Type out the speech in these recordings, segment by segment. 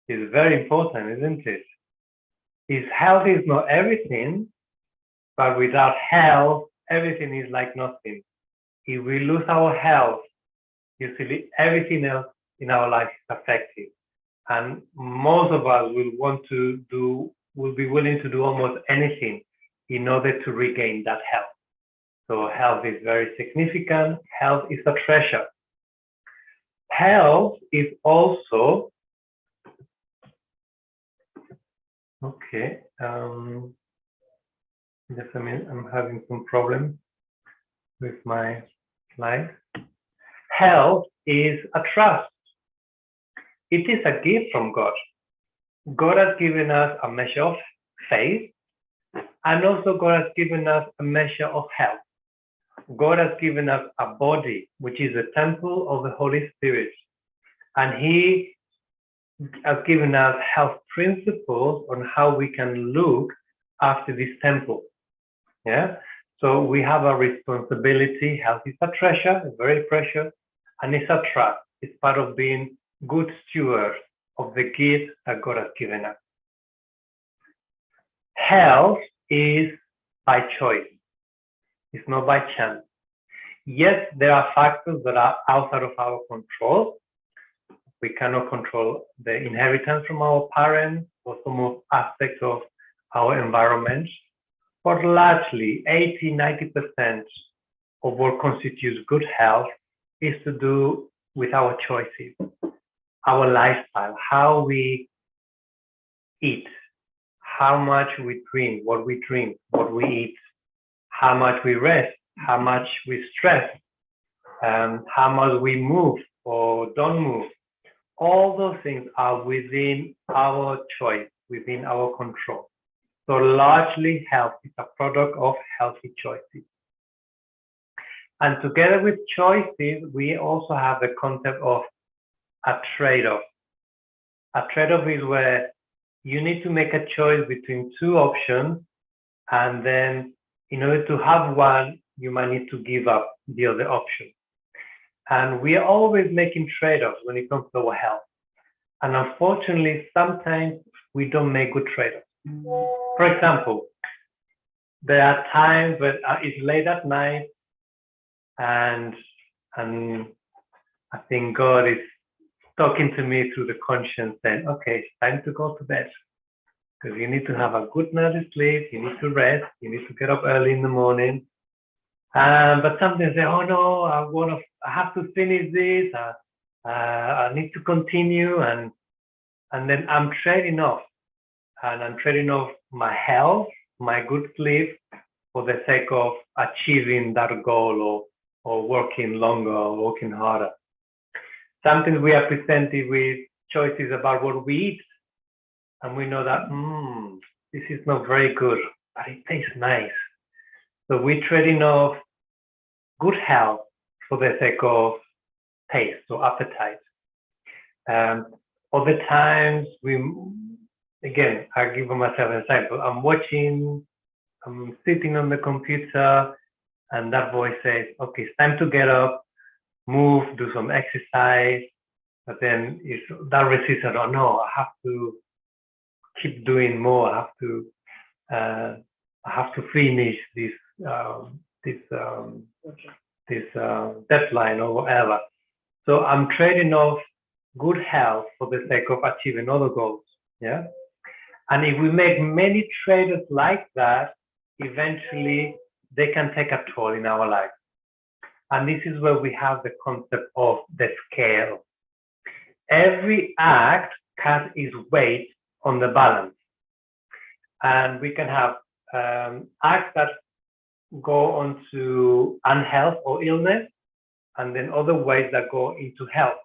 is very important, isn't it? His health is not everything, but without health, everything is like nothing. If we lose our health, usually everything else in our life is affected. And most of us will be willing to do almost anything in order to regain that health. So health is very significant. Health is a treasure. Health is also, okay, just a minute, I'm having some problem with my slide. Health is a trust. It is a gift from God. God has given us a measure of faith, and also God has given us a measure of health. God has given us a body, which is a temple of the Holy Spirit, and He has given us health principles on how we can look after this temple. Yeah, so we have a responsibility. Health is a treasure, very precious, and it's a trust. It's part of being good stewards of the gift that God has given us. Health is by choice. It's not by chance. Yes, there are factors that are outside of our control. We cannot control the inheritance from our parents or some aspects of our environment, but largely 80–90% of what constitutes good health is to do with our choices, our lifestyle, how we eat, how much we drink, what we eat, how much we rest, how much we stress, how much we move or don't move. All those things are within our choice, within our control. So largely health is a product of healthy choices. And together with choices, we also have the concept of a trade-off. A trade-off is where you need to make a choice between two options, and then in order to have one, you might need to give up the other option. And we are always making trade-offs when it comes to our health. And unfortunately, sometimes we don't make good trade-offs. For example, there are times when it's late at night, and I think God is talking to me through the conscience saying, okay, it's time to go to bed, because you need to have a good night's sleep, you need to rest, you need to get up early in the morning. But sometimes say, oh no, I have to finish this, I need to continue, and then I'm trading off, and I'm trading off my health, my good sleep, for the sake of achieving that goal or working longer or working harder. Sometimes we are presented with choices about what we eat, and we know that this is not very good, but it tastes nice. So we're trading off good health for the sake of taste or appetite. Other times, I give myself an example. I'm sitting on the computer, and that voice says, okay, it's time to get up, move, do some exercise. But then that resistance, oh no, I have to keep doing more. I have to finish this deadline or whatever. So I'm trading off good health for the sake of achieving other goals. Yeah. And if we make many trade-offs like that, eventually they can take a toll in our life. And this is where we have the concept of the scale. Every act has its weight on the balance. And we can have acts that go on to unhealth or illness, and then other ways that go into health.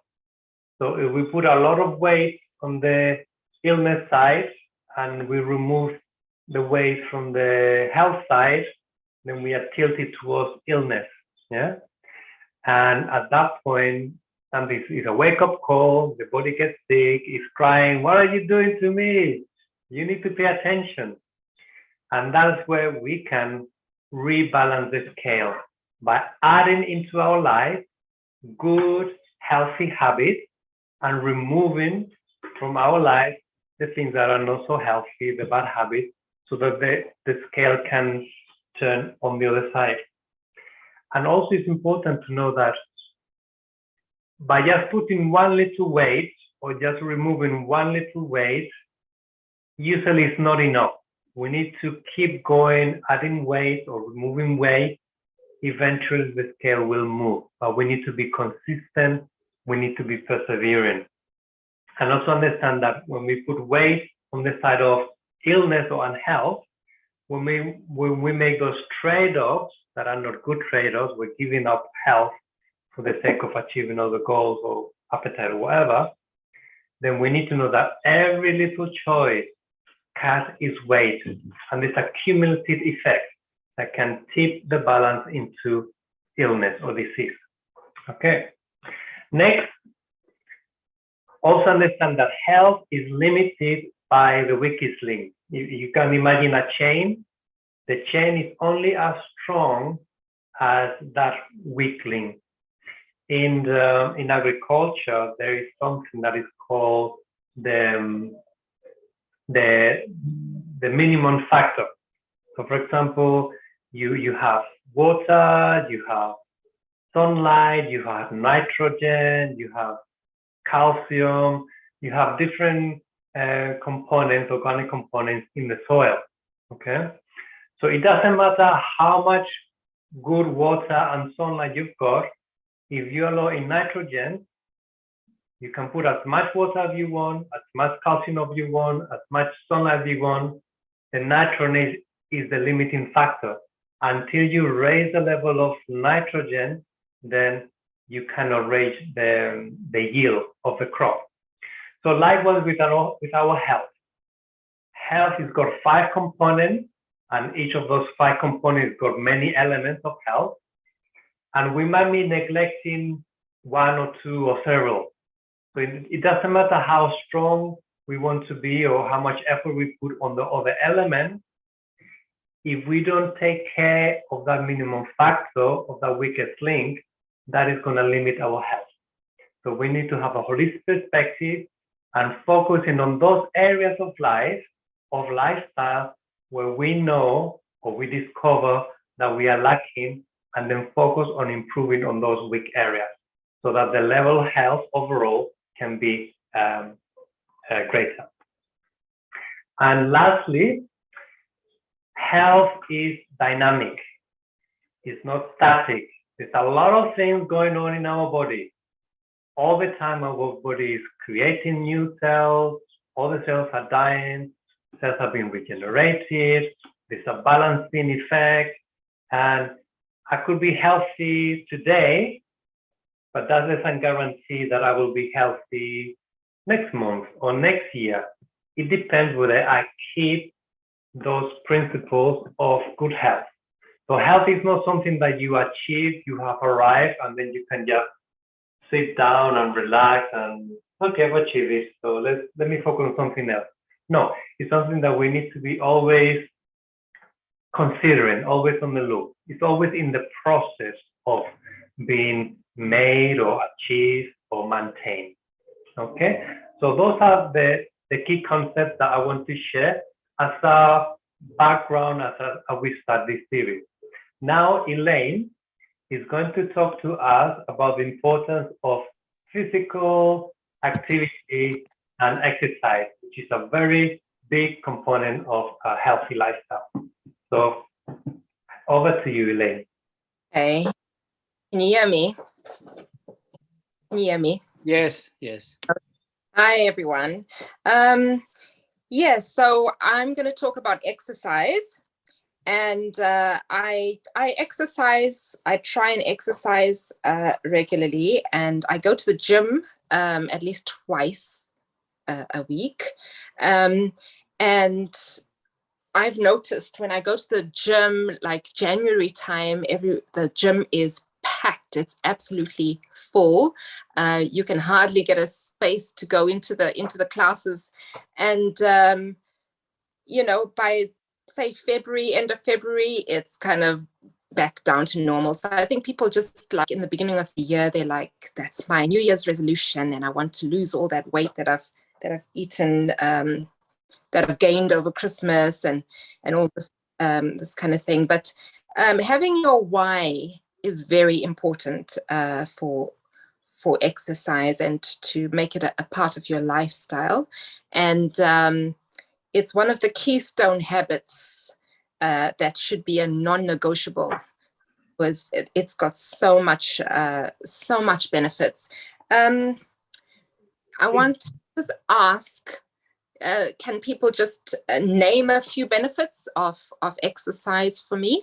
So if we put a lot of weight on the illness side and we remove the weight from the health side, then we are tilted towards illness. Yeah. And at that point, something is a wake-up call, the body gets sick, it's crying, what are you doing to me? You need to pay attention. And that's where we can rebalance the scale by adding into our life good, healthy habits and removing from our life the things that are not so healthy, the bad habits, so that the scale can turn on the other side. And also it's important to know that by just putting one little weight or just removing one little weight, usually it's not enough. We need to keep going, adding weight or removing weight. Eventually the scale will move, but we need to be consistent. We need to be persevering. And also understand that when we put weight on the side of illness or unhealth, when we make those trade-offs that are not good trade-offs, we're giving up health for the sake of achieving other goals or appetite or whatever, then we need to know that every little choice has its weight, and there's a cumulative effect that can tip the balance into illness or disease. Okay. Next, also understand that health is limited by the weakest link. You can imagine a chain. The chain is only as strong as that weak link. In agriculture, there is something that is called the minimum factor. So, for example, you have water, you have sunlight, you have nitrogen, you have calcium, you have different components, organic components in the soil. Okay, so it doesn't matter how much good water and sunlight you've got. If you're low in nitrogen, you can put as much water as you want, as much calcium as you want, as much sunlight as you want. The nitrogen is the limiting factor. Until you raise the level of nitrogen, then you cannot raise the yield of the crop. So likewise with our health. Health has got 5 components, and each of those 5 components got many elements of health. And we might be neglecting 1 or 2 or several. So it doesn't matter how strong we want to be or how much effort we put on the other elements. If we don't take care of that minimum factor, of that weakest link, that is going to limit our health. So we need to have a holistic perspective and focusing on those areas of life, of lifestyle, where we know or we discover that we are lacking, and then focus on improving on those weak areas so that the level of health overall can be greater. And lastly, health is dynamic. It's not static. There's a lot of things going on in our body. All the time our body is creating new cells, all the cells are dying, cells are being regenerated, there's a balancing effect, and I could be healthy today, but that doesn't guarantee that I will be healthy next month or next year. It depends whether I keep those principles of good health. So health is not something that you achieve, you have arrived, and then you can just sit down and relax and, okay, I've achieved it, so let me focus on something else. No, it's something that we need to be always considering, always on the look. It's always in the process of being made or achieved or maintained. Okay, so those are the key concepts that I want to share as a background as we start this series. Now, Elaine is going to talk to us about the importance of physical activity and exercise, which is a very big component of a healthy lifestyle. So over to you, Elaine. Okay. Can you hear me? Can you hear me? Yes, yes. Hi, everyone. Yes, so I'm going to talk about exercise. And I exercise, I try and exercise regularly, and I go to the gym at least twice a week. And I've noticed when I go to the gym, like January time, the gym is packed. It's absolutely full. You can hardly get a space to go into the classes. And, you know, by say February, end of February, it's kind of back down to normal. So I think people just like in the beginning of the year, they're like, that's my New Year's resolution and I want to lose all that weight that that I've eaten, that I've gained over Christmas and all this this kind of thing. But having your why is very important for exercise and to make it a part of your lifestyle. And it's one of the keystone habits that should be a non-negotiable, because it's got so much benefits. I want to just ask, can people just name a few benefits of exercise for me?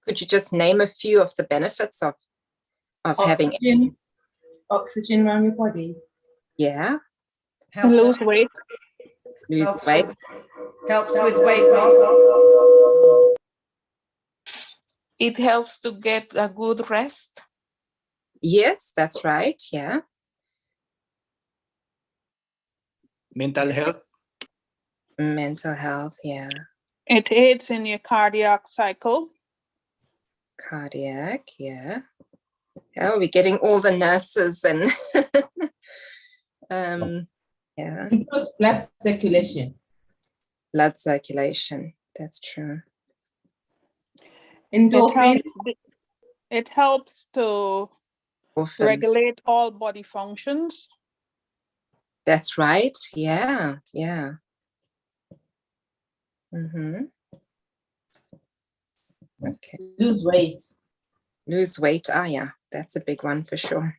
Could you just name a few of the benefits of having oxygen around your body? Yeah. Lose weight. Lose weight. Helps with weight loss. It helps to get a good rest. Yes, that's right. Yeah. Mental health. Mental health. Yeah. It aids in your cardiac cycle. Cardiac. Yeah. Oh, we're getting all the nurses and yeah. Improves blood circulation. Blood circulation. That's true. Endorphins. It helps to Orphans. regulate all body functions. That's right. Yeah. Yeah. Mm-hmm. Okay. Lose weight. Lose weight. Ah, yeah, that's a big one for sure.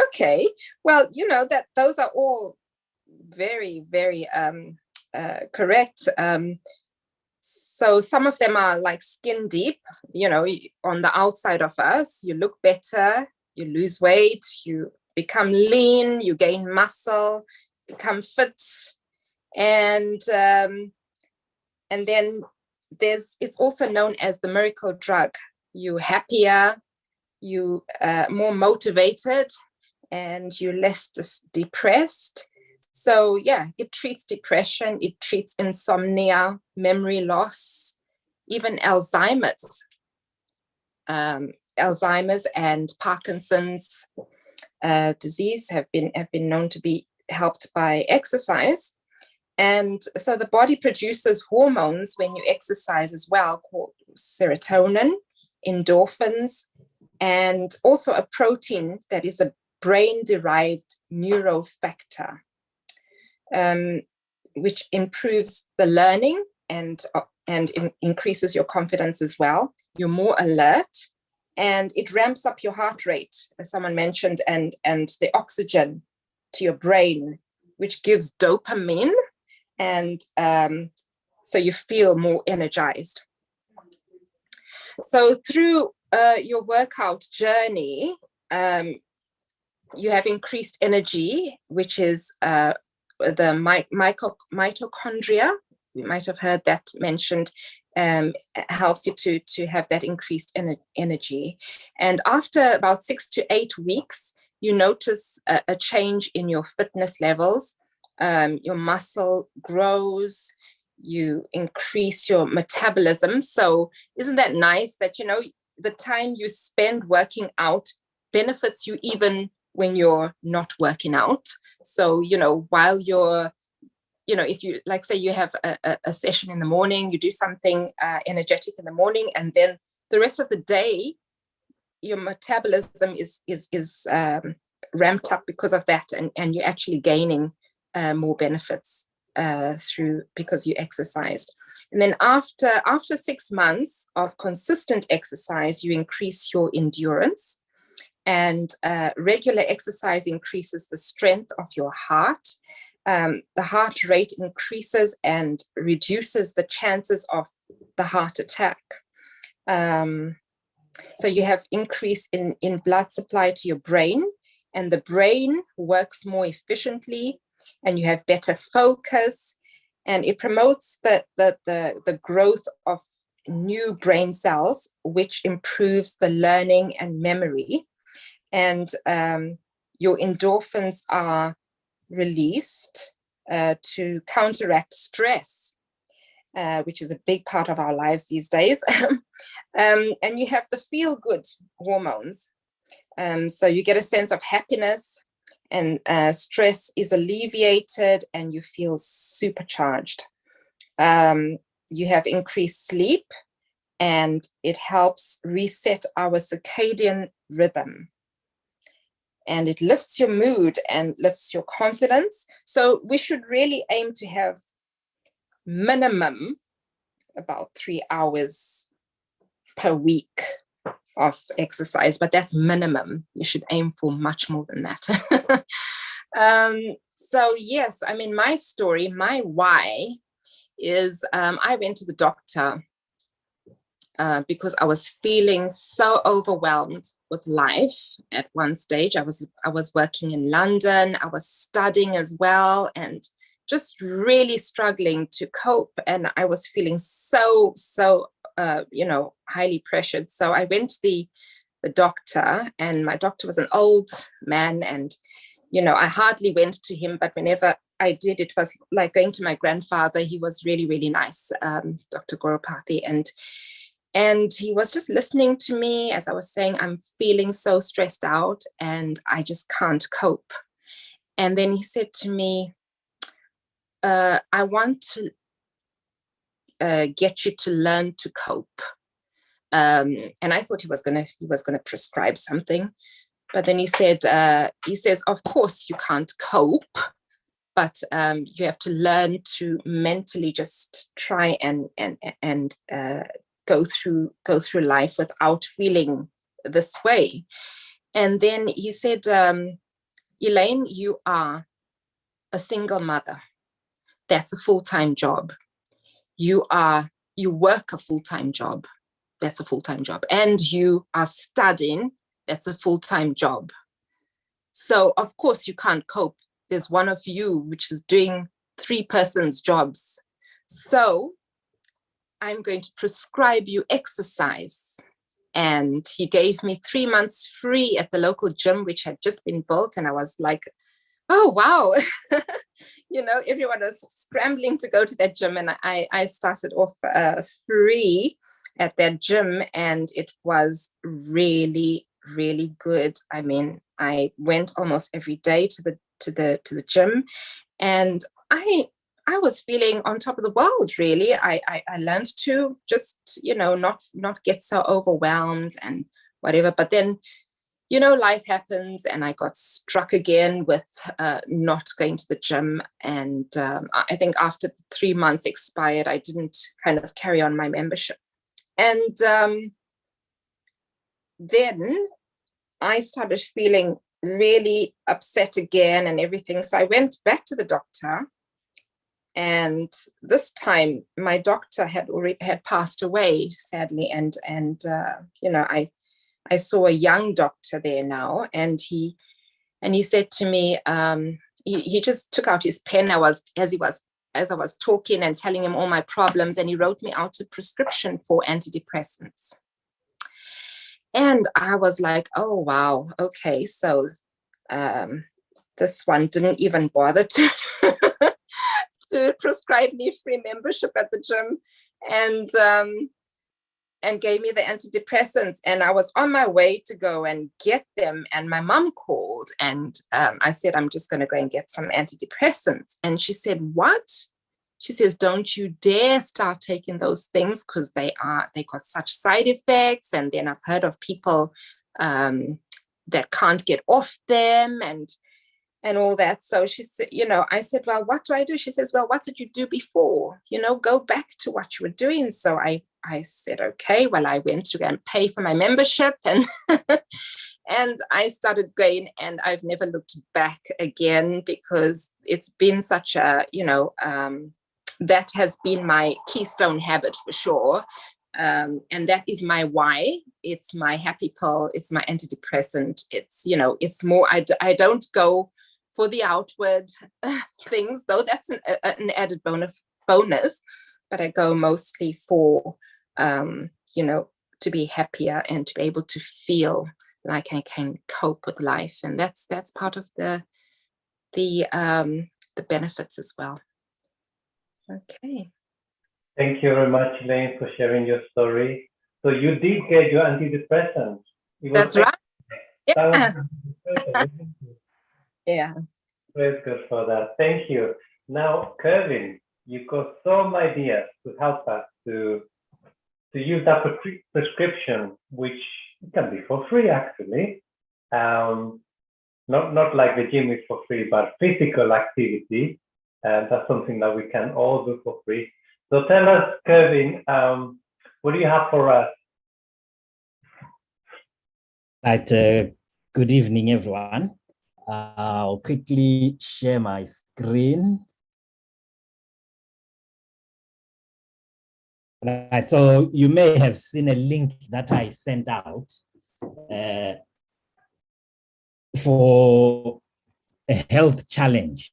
Okay. Well, you know that those are all very, very correct. So some of them are like skin deep, you know, on the outside of us, you look better, you lose weight, you become lean, you gain muscle, become fit. And then it's also known as the miracle drug. You're happier, you more motivated, and you're less depressed. So yeah, it treats depression, it treats insomnia, memory loss, even Alzheimer's. Alzheimer's and Parkinson's disease have been known to be helped by exercise. And so the body produces hormones when you exercise as well, called serotonin, endorphins, and also a protein that is a brain-derived neurofactor, which improves the learning and increases your confidence as well. You're more alert, and it ramps up your heart rate, as someone mentioned, and the oxygen to your brain, which gives dopamine, and so you feel more energized. So through your workout journey, you have increased energy, which is the mitochondria. You might have heard that mentioned. Helps you to have that increased energy. And after about 6 to 8 weeks, you notice a change in your fitness levels. Your muscle grows, you increase your metabolism. So isn't that nice that, you know, the time you spend working out benefits you even when you're not working out? So, you know, while you're, you know, if you, like, say you have a session in the morning, you do something energetic in the morning, and then the rest of the day, your metabolism is ramped up because of that, and you're actually gaining more benefits because you exercised. And then after 6 months of consistent exercise, you increase your endurance, and regular exercise increases the strength of your heart. The heart rate increases and reduces the chances of the heart attack. So you have increase in blood supply to your brain, and the brain works more efficiently, and you have better focus, and it promotes the growth of new brain cells, which improves the learning and memory. And your endorphins are released to counteract stress, which is a big part of our lives these days. And you have the feel-good hormones. So you get a sense of happiness, and stress is alleviated, and you feel supercharged. You have increased sleep, and it helps reset our circadian rhythm. And it lifts your mood and lifts your confidence. So we should really aim to have minimum about 3 hours per week of exercise, but that's minimum. You should aim for much more than that. So yes, I mean, my story, my why is I went to the doctor because I was feeling so overwhelmed with life at one stage. I was working in London, I was studying as well, and just really struggling to cope. And I was feeling so highly pressured. So I went to the doctor, and my doctor was an old man, and I hardly went to him, but whenever I did, it was like going to my grandfather. He was really, really nice, Dr. Goropathy, and he was just listening to me as I was saying, I'm feeling so stressed out and I just can't cope. And then he said to me, I want to get you to learn to cope. And I thought he was gonna prescribe something, but then he says, of course you can't cope, but you have to learn to mentally just try and go through life without feeling this way. And then he said, Elaine, you are a single mother. That's a full-time job. You work a full-time job. That's a full-time job. And you are studying. That's a full-time job. So of course you can't cope. There's one of you which is doing 3 persons' jobs. So I'm going to prescribe you exercise. And he gave me 3 months free at the local gym, which had just been built. And I was like, oh, wow. Everyone was scrambling to go to that gym. And I started off free at that gym. And it was really, really good. I mean, I went almost every day to the gym. And I was feeling on top of the world, really. I learned to just, not get so overwhelmed and whatever. But then, life happens, and I got struck again with not going to the gym. And I think after 3 months expired, I didn't kind of carry on my membership. And then I started feeling really upset again and everything. So I went back to the doctor. And this time my doctor had passed away, sadly. And I saw a young doctor there now, and he said to me, he just took out his pen. As I was talking and telling him all my problems, and he wrote me out a prescription for antidepressants. And I was like, oh, wow, okay. So this one didn't even bother to to prescribe me free membership at the gym, and gave me the antidepressants. And I was on my way to go and get them, and my mom called, and I said, I'm just going to go and get some antidepressants. And she said, what? She says, don't you dare start taking those things, because they got such side effects. And then I've heard of people that can't get off them and all that. So she said, I said, well, what do I do? She says, well, what did you do before? Go back to what you were doing. So I said, okay, well, I went to go and pay for my membership, and and I started going, and I've never looked back again, because it's been such a, that has been my keystone habit for sure. And that is my why. It's my happy pill. It's my antidepressant. It's, it's more, I don't go for the outward things, though that's an added bonus, but I go mostly for, to be happier and to be able to feel like I can cope with life. And that's part of the benefits as well. Okay. Thank you very much, Elaine, for sharing your story. So you did get your antidepressants. That's right. Yeah. was Yeah. very good for that. Thank you. Now, Kevin, you've got some ideas to help us to use that prescription, which can be for free actually. Not like the gym is for free, but physical activity. And that's something that we can all do for free. So tell us, Kevin, what do you have for us? Right. Good evening, everyone. I'll quickly share my screen. Right. So you may have seen a link that I sent out for a health challenge.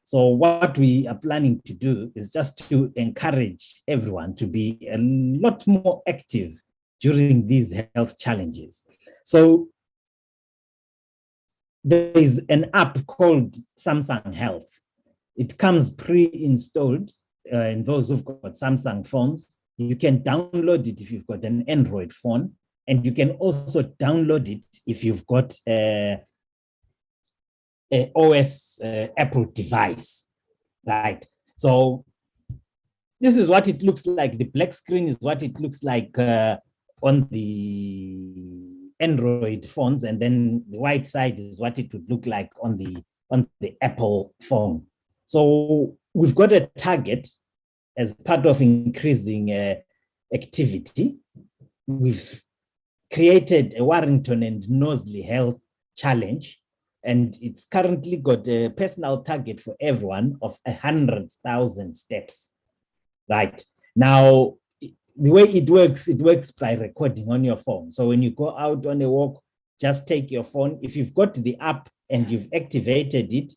So what we are planning to do is just to encourage everyone to be a lot more active during these health challenges. So there is an app called Samsung Health. It comes pre-installed in those who've got Samsung phones. You can download it if you've got an Android phone, and you can also download it if you've got a OS Apple device, right? So this is what it looks like. The black screen is what it looks like on the Android phones, and then the white side is what it would look like on the Apple phone. So we've got a target as part of increasing activity. We've created a Warrington and Knowsley Health Challenge, and it's currently got a personal target for everyone of 100,000 steps. Right now, the way it works by recording on your phone. So when you go out on a walk, just take your phone. If you've got the app and you've activated it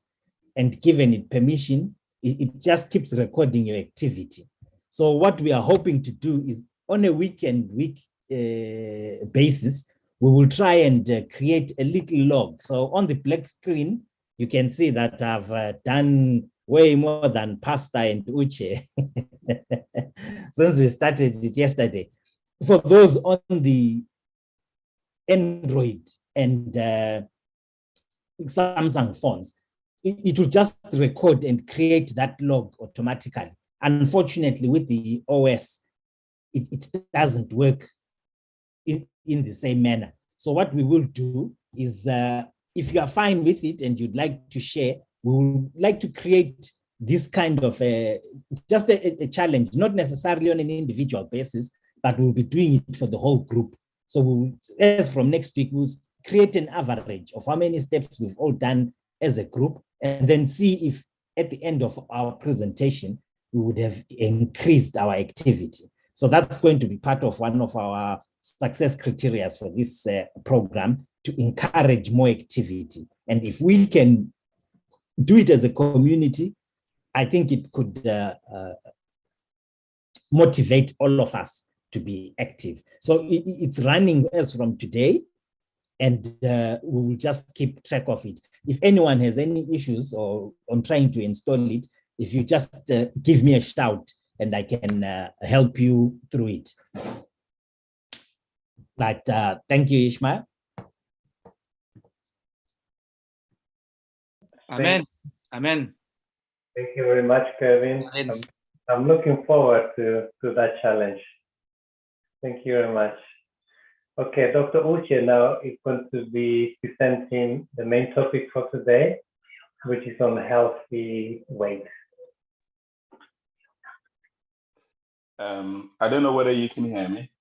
and given it permission, it just keeps recording your activity. So what we are hoping to do is on a week basis, we will try and create a little log. So on the black screen, you can see that I've done way more than pasta and uche since we started it yesterday. For those on the Android and Samsung phones, it will just record and create that log automatically. Unfortunately, with the OS, it doesn't work in the same manner. So what we will do is, if you are fine with it and you'd like to share, we would like to create this kind of just a challenge, not necessarily on an individual basis, but we'll be doing it for the whole group. So we'll, as from next week, we'll create an average of how many steps we've all done as a group, and then see if at the end of our presentation, we would have increased our activity. So that's going to be part of one of our success criteria for this program, to encourage more activity. And if we can do it as a community, I think it could motivate all of us to be active. So it's running as from today, and we will just keep track of it. If anyone has any issues or on trying to install it, if you just give me a shout and I can help you through it. But thank you, Ishmael. Amen. Amen. Thank you very much, Kevin. I'm looking forward to that challenge. Thank you very much. Okay, Dr. Uche now is going to be presenting the main topic for today, which is on healthy weight. I don't know whether you can hear me.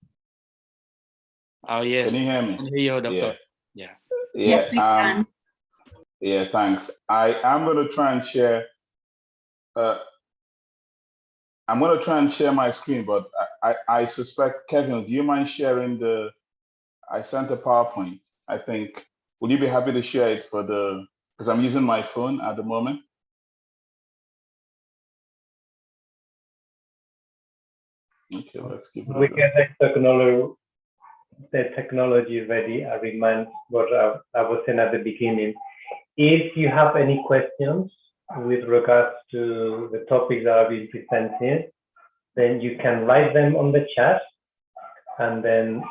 Oh, yes. Can you hear me? I can hear you, Doctor. Yeah. Yes, we can. Yeah, thanks. I am going to try and share. I'm going to try and share my screen, but I suspect, Kevin, do you mind sharing the? I sent a PowerPoint. I think. Would you be happy to share it for the? Because I'm using my phone at the moment. Okay, let's keep it. We get the technology ready. I remind what I was saying at the beginning. If you have any questions with regards to the topics that are being presented, then you can write them on the chat, and then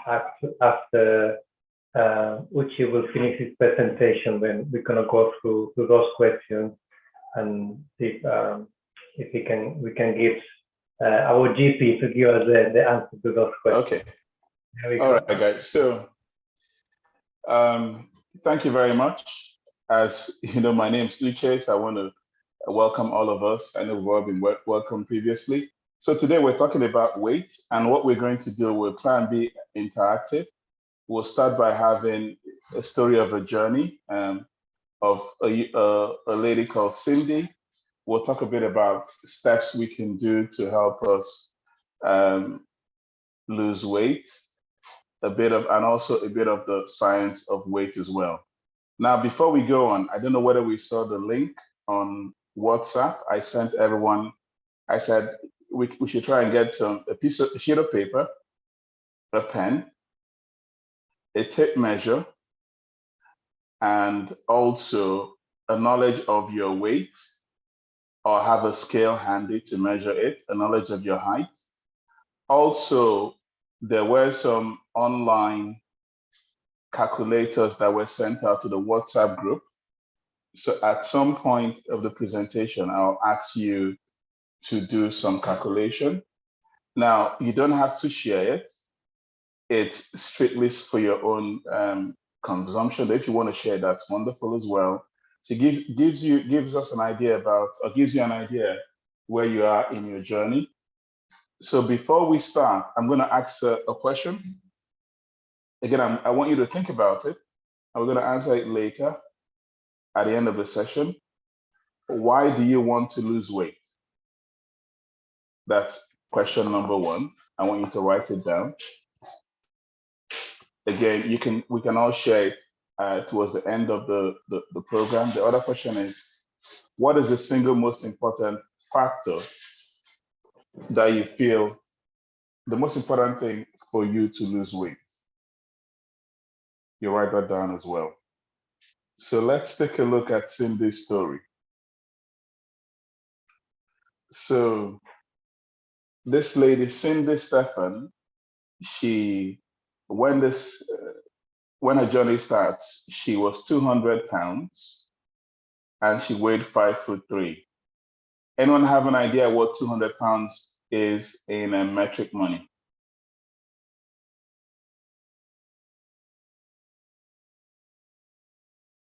after Uchi will finish his presentation, then we're going to go through those questions and see if we can give our GP to give us the answer to those questions. Okay. There we All go. right, guys. So, thank you very much. As you know, my name is Uche. So I want to welcome all of us. I know we've all been welcome previously. So today we're talking about weight, and what we're going to do, we'll try and be interactive. We'll start by having a story of a journey of a lady called Cindy. We'll talk a bit about steps we can do to help us lose weight, and also a bit of the science of weight as well. Now, before we go on, I don't know whether we saw the link on WhatsApp. I sent everyone, I said, we should try and get a sheet of paper, a pen, a tape measure, and also a knowledge of your weight, or have a scale handy to measure it, a knowledge of your height. Also, there were some online calculators that were sent out to the WhatsApp group. So at some point of the presentation, I'll ask you to do some calculation. Now, you don't have to share it. It's strictly for your own consumption. If you want to share, that's wonderful as well. So gives us an idea about, or gives you an idea where you are in your journey. So before we start, I'm going to ask a question. Again, I want you to think about it. And we're going to answer it later at the end of the session. Why do you want to lose weight? That's question number one. I want you to write it down. Again, we can all share it towards the end of the program. The other question is, what is the single most important factor that you feel the most important thing for you to lose weight? You write that down as well. So let's take a look at Cindy's story. So this lady, Cindy Stephan, when her journey starts, she was 200 pounds and she weighed 5'3". Anyone have an idea what 200 pounds is in metric money?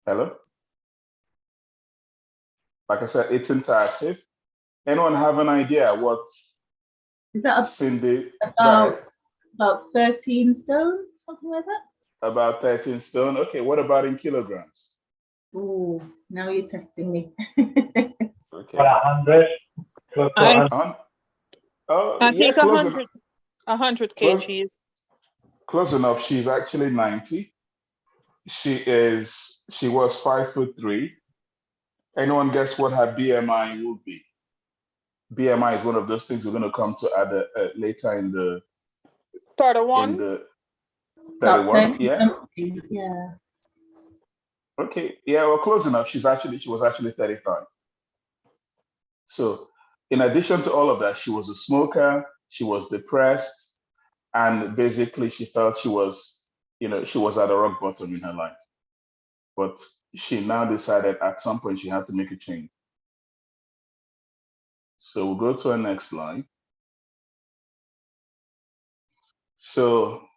Hello? Like I said, it's interactive. Anyone have an idea what Is that Cindy? about 13 stone, something like that? About 13 stone. Okay, what about in kilograms? Oh, now you're testing me. Okay. 100, close to 100. I Yeah, think close 100 Close. kgs. Close enough. She's actually 90. She was 5'3". Anyone guess what her BMI will be? BMI is one of those things we're going to come to at later in the 31. in the About 31. 30 Yeah. something, yeah. Okay. Yeah. Well, close enough. She was actually 35. So, in addition to all of that, she was a smoker. She was depressed, and basically, she felt she was at a rock bottom in her life. But she now decided at some point she had to make a change. So we'll go to our next slide. So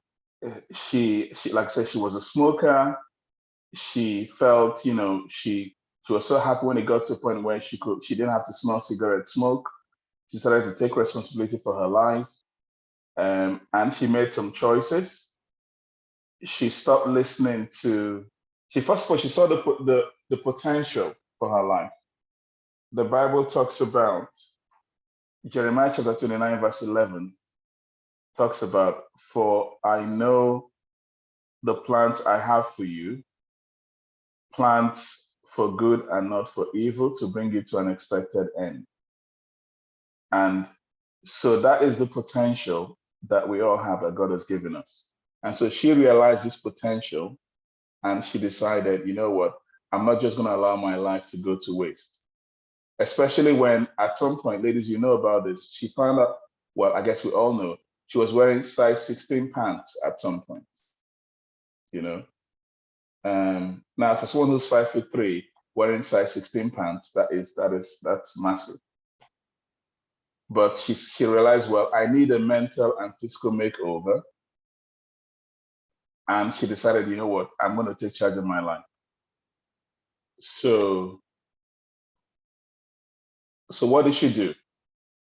she like I said, she was a smoker. She felt, she was so happy when it got to a point where she didn't have to smell cigarette smoke. She started to take responsibility for her life. And she made some choices. She stopped listening to, first of all, she saw the potential for her life. The Bible talks about, Jeremiah chapter 29, verse 11, talks about, for I know the plans I have for you, plans for good and not for evil, to bring you to an expected end. And so that is the potential that we all have, that God has given us. And so she realized this potential, and she decided, you know what, I'm not just going to allow my life to go to waste. Especially when at some point, ladies, you know about this, she found out, well, I guess we all know, she was wearing size 16 pants at some point. you know. Now for someone who's 5'3", wearing size 16 pants, that's massive. But she realized, well, I need a mental and physical makeover. And she decided, you know what, I'm going to take charge of my life. So what did she do?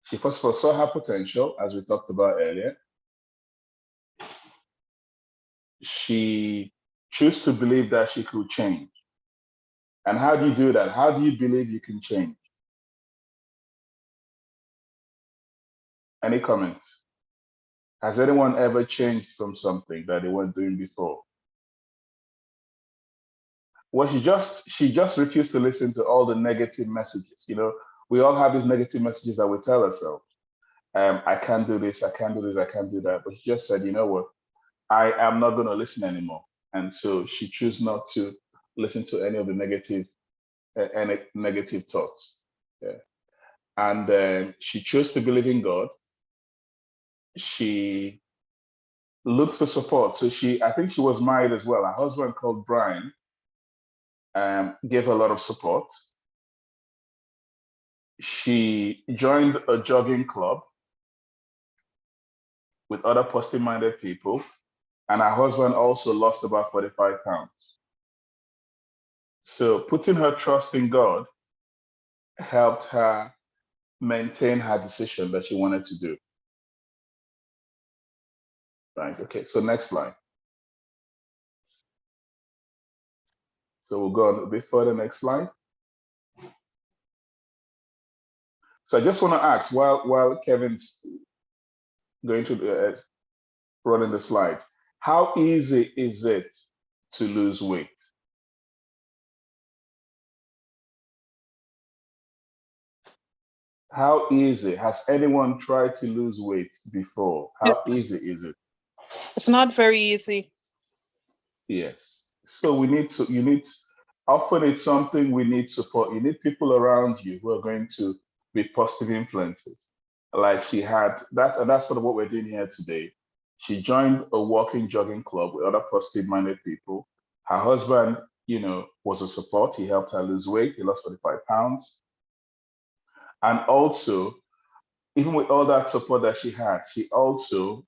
She first of all saw her potential, as we talked about earlier. She chose to believe that she could change. And how do you do that? How do you believe you can change? Any comments? Has anyone ever changed from something that they weren't doing before? Well, she just refused to listen to all the negative messages. You know, we all have these negative messages that we tell ourselves. I can't do this, I can't do this, I can't do that. But she just said, you know what, I am not going to listen anymore. And so she chose not to listen to any of the negative thoughts. Yeah. And she chose to believe in God. She looked for support. So I think she was married as well. Her husband, called Brian, gave her a lot of support. She joined a jogging club with other positive-minded people, and her husband also lost about 45 pounds. So putting her trust in God helped her maintain her decision that she wanted to do. Right, okay, so next slide. So we'll go on a bit further, next slide. So I just want to ask, while Kevin's going to running the slides, how easy is it to lose weight? How easy? Has anyone tried to lose weight before? How easy is it? It's not very easy. Yes. So often it's something we need support. You need people around you who are going to be positive influences. Like she had that, and that's sort of what we're doing here today. She joined a walking, jogging club with other positive-minded people. Her husband, you know, was a support. He helped her lose weight. He lost 45 pounds. And also, even with all that support that she had, she also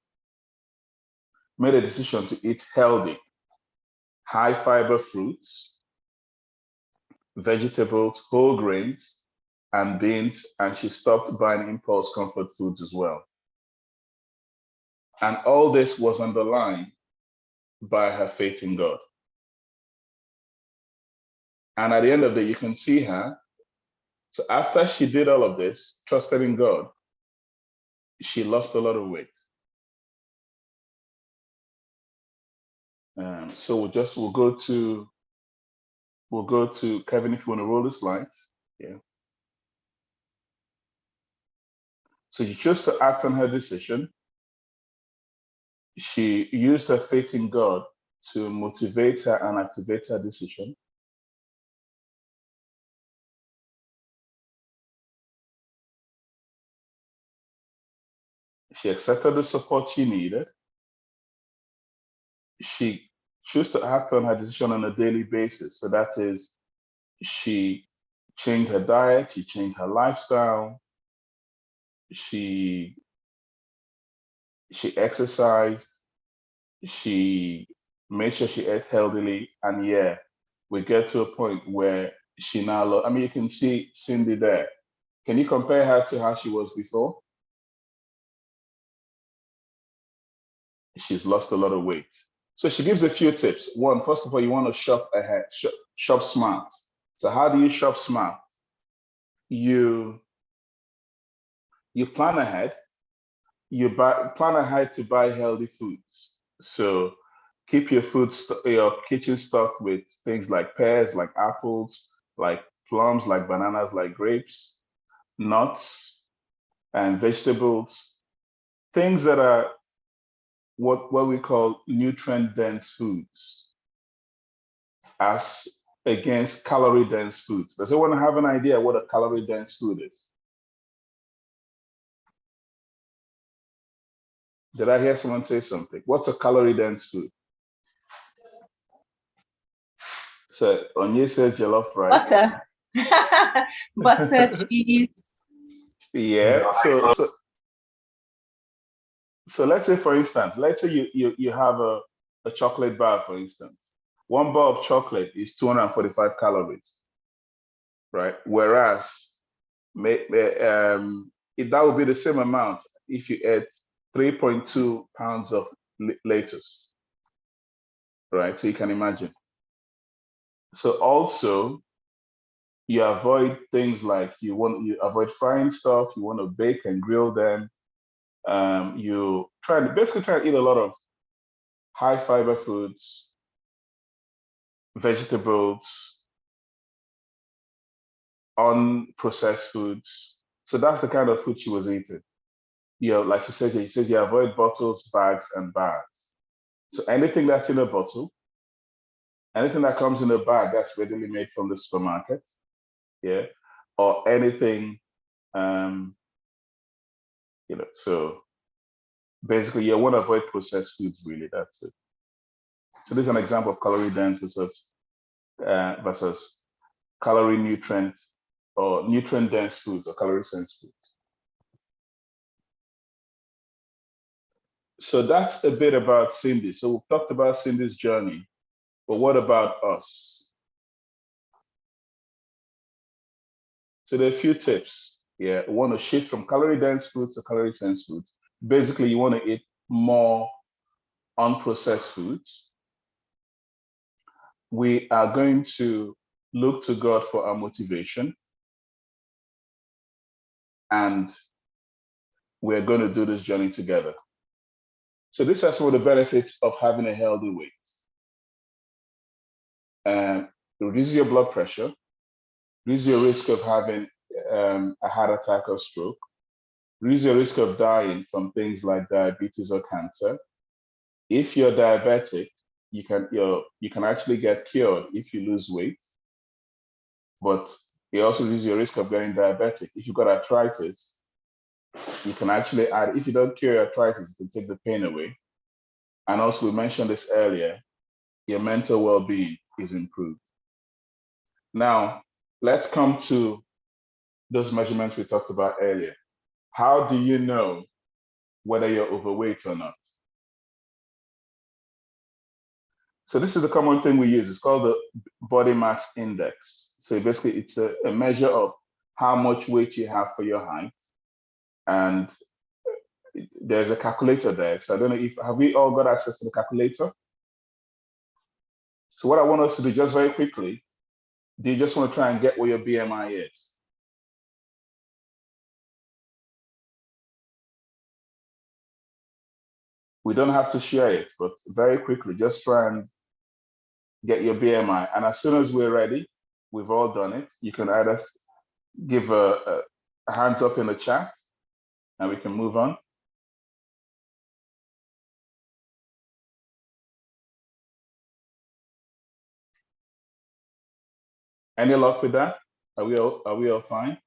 made a decision to eat healthy, high fiber fruits, vegetables, whole grains, and beans, and she stopped buying impulse comfort foods as well. And all this was underlined by her faith in God. And at the end of the day, you can see her. So after she did all of this, trusted in God, she lost a lot of weight. So we'll go to Kevin, if you want to roll the slides. Yeah. So she chose to act on her decision. She used her faith in God to motivate her and activate her decision. She accepted the support she needed. She chose to act on her decision on a daily basis. So that is, she changed her diet, she changed her lifestyle, she exercised, she made sure she ate healthily, and yeah, we get to a point where she now, I mean, you can see Cindy there. Can you compare her to how she was before? She's lost a lot of weight. So she gives a few tips. One, first of all, you want to shop ahead, shop smart. So how do you shop smart? You plan ahead. You plan ahead to buy healthy foods. So keep your your kitchen stocked with things like pears, like apples, like plums, like bananas, like grapes, nuts, and vegetables. Things that are what we call nutrient-dense foods, as against calorie-dense foods. Does anyone have an idea what a calorie-dense food is? Did I hear someone say something? What's a calorie-dense food? So Onye says jollof rice. Butter. Butter, cheese. Yeah. So let's say, for instance, let's say you have a chocolate bar, for instance. One bar of chocolate is 245 calories, right? Whereas that would be the same amount if you ate 3.2 pounds of lettuce, right? So you can imagine. So also, you avoid things like you avoid frying stuff. You want to bake and grill them. You basically try to eat a lot of high fiber foods, vegetables, unprocessed foods. So that's the kind of food she was eating. Like she says you avoid bottles, bags, and bags. So anything that's in a bottle, anything that comes in a bag that's readily made from the supermarket, yeah, or anything, so basically you want to avoid processed foods, really, that's it. So this is an example of calorie dense versus calorie nutrient or nutrient dense foods or calorie dense foods. So that's a bit about Cindy. So we've talked about Cindy's journey, but what about us? So there are a few tips. Yeah, we want to shift from calorie dense foods to calorie dense foods. Basically, you want to eat more unprocessed foods. We are going to look to God for our motivation. And we're going to do this journey together. So these are some of the benefits of having a healthy weight. It reduces your blood pressure, reduces your risk of having a heart attack or stroke, reduces your risk of dying from things like diabetes or cancer. If you're diabetic, you can actually get cured if you lose weight, but it also reduces your risk of getting diabetic. If you've got arthritis, you can actually add, if you don't cure your arthritis, you can take the pain away. And also, we mentioned this earlier, your mental well-being is improved. Now, let's come to those measurements we talked about earlier. How do you know whether you're overweight or not? So this is a common thing we use. It's called the body mass index. So basically, it's a measure of how much weight you have for your height. And there's a calculator there. So I don't know have we all got access to the calculator? So what I want us to do just very quickly, do you just want to try and get what your BMI is? We don't have to share it, but very quickly, just try and get your BMI. And as soon as we're ready, we've all done it. You can either give a hands up in the chat and we can move on. Any luck with that? Are we all fine?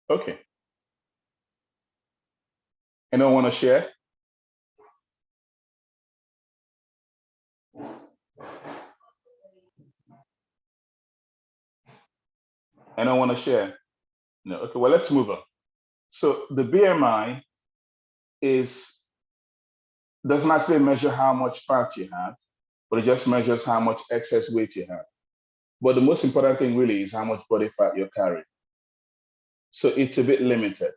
Okay. Anyone want to share? Anyone want to share? No. Okay, well, let's move on. So the BMI doesn't actually measure how much fat you have, but it just measures how much excess weight you have. But the most important thing really is how much body fat you're carrying. So it's a bit limited.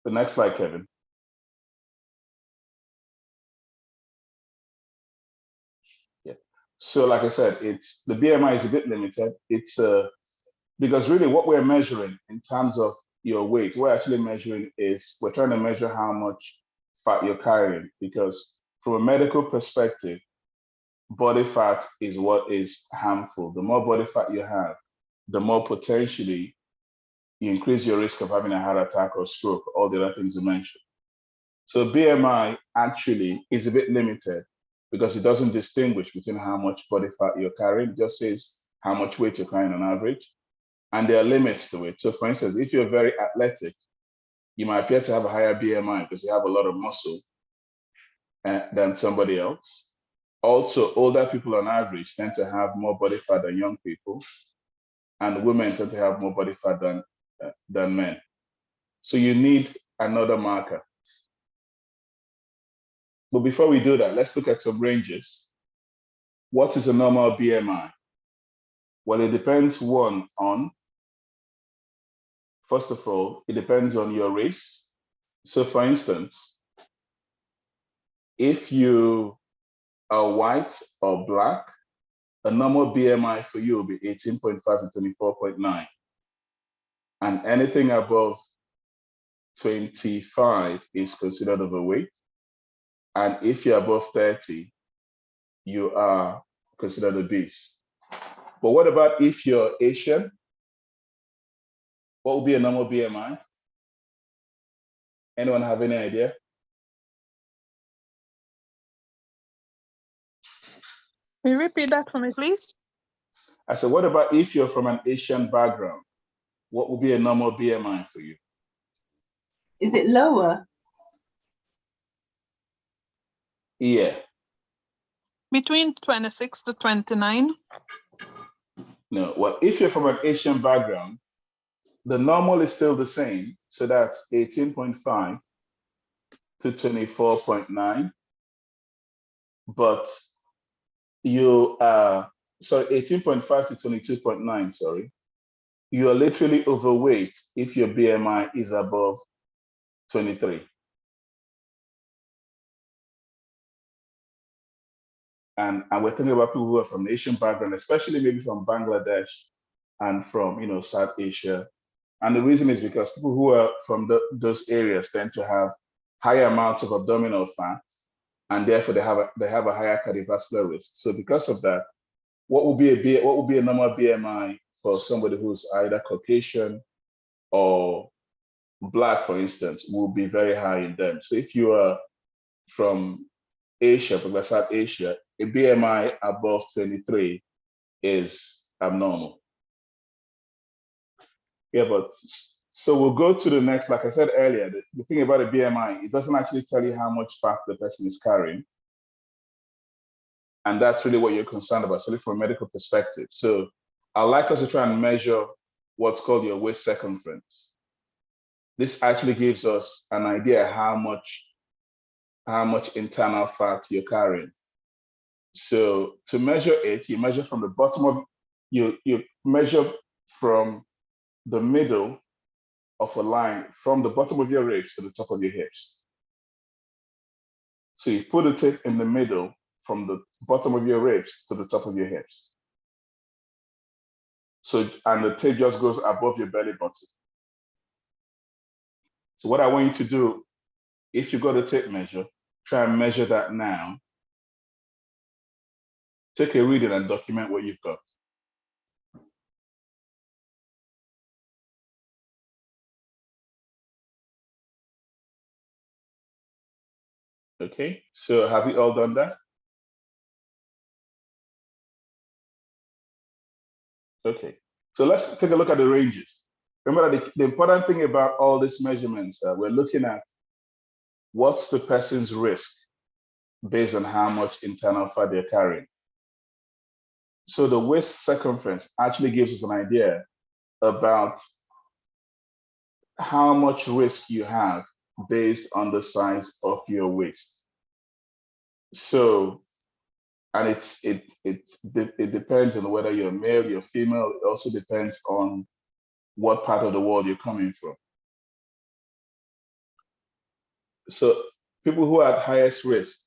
The next slide, Kevin. Yeah. So like I said, the BMI is a bit limited. It's because really what we're measuring in terms of your weight, we're actually measuring we're trying to measure how much fat you're carrying, because from a medical perspective, body fat is what is harmful. The more body fat you have, the more potentially you increase your risk of having a heart attack or stroke, all the other things you mentioned. So BMI actually is a bit limited because it doesn't distinguish between how much body fat you're carrying. It just says how much weight you're carrying on average. And there are limits to it. So for instance, if you're very athletic, you might appear to have a higher BMI because you have a lot of muscle. than somebody else. Also, older people on average tend to have more body fat than young people, and women tend to have more body fat than men. So you need another marker. But before we do that, let's look at some ranges. What is a normal BMI? Well, it depends on, first of all, it depends on your race. So for instance, if you are white or black, a normal BMI for you will be 18.5 to 24.9. And anything above 25 is considered overweight. And if you're above 30, you are considered obese. But what about if you're Asian? What would be a normal BMI? Anyone have any idea? Can you repeat that for me, please? I said, what about if you're from an Asian background? What would be a normal BMI for you? Is it lower? Yeah. Between 26 to 29. No, well, if you're from an Asian background, the normal is still the same. So that's 18.5 to 24.9. But you are, sorry, 18.5 to 22.9, sorry. You are literally overweight if your BMI is above 23. And we're thinking about people who are from Asian background, especially maybe from Bangladesh and from, you know, South Asia. And the reason is because people who are from those areas tend to have higher amounts of abdominal fat, and therefore they have a higher cardiovascular risk. So because of that, what would be a normal BMI for somebody who's either Caucasian or Black, for instance, will be very high in them. So if you are from Asia, from South Asia, a BMI above 23 is abnormal. Yeah, but so we'll go to the next, like I said earlier, the thing about a BMI, it doesn't actually tell you how much fat the person is carrying. And that's really what you're concerned about, certainly from a medical perspective. So I'd like us to try and measure what's called your waist circumference. This actually gives us an idea how much internal fat you're carrying. So to measure it, you measure from the bottom of, you measure from the middle of a line from the bottom of your ribs to the top of your hips. So you put the tape in the middle from the bottom of your ribs to the top of your hips. So, and the tape just goes above your belly button. So what I want you to do, if you got a tape measure, try and measure that now. Take a reading and document what you've got. Okay, so have you all done that? Okay, so let's take a look at the ranges. Remember that the important thing about all these measurements, we're looking at what's the person's risk based on how much internal fat they're carrying. So the waist circumference actually gives us an idea about how much risk you have based on the size of your waist. So, and it depends on whether you're male, you're female. It also depends on what part of the world you're coming from. So people who are at highest risk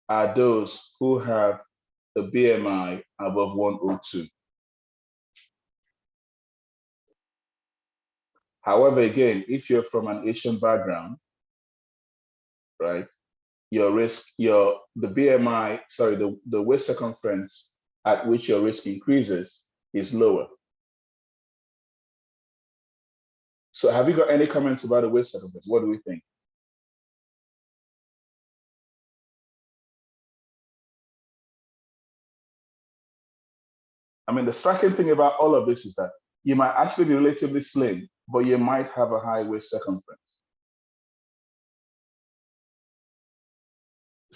are those who have a BMI above 102. However, again, if you're from an Asian background, right, your risk, the BMI, sorry, the waist circumference at which your risk increases is lower. So have you got any comments about the waist circumference? What do we think? I mean, the striking thing about all of this is that you might actually be relatively slim, but you might have a high waist circumference.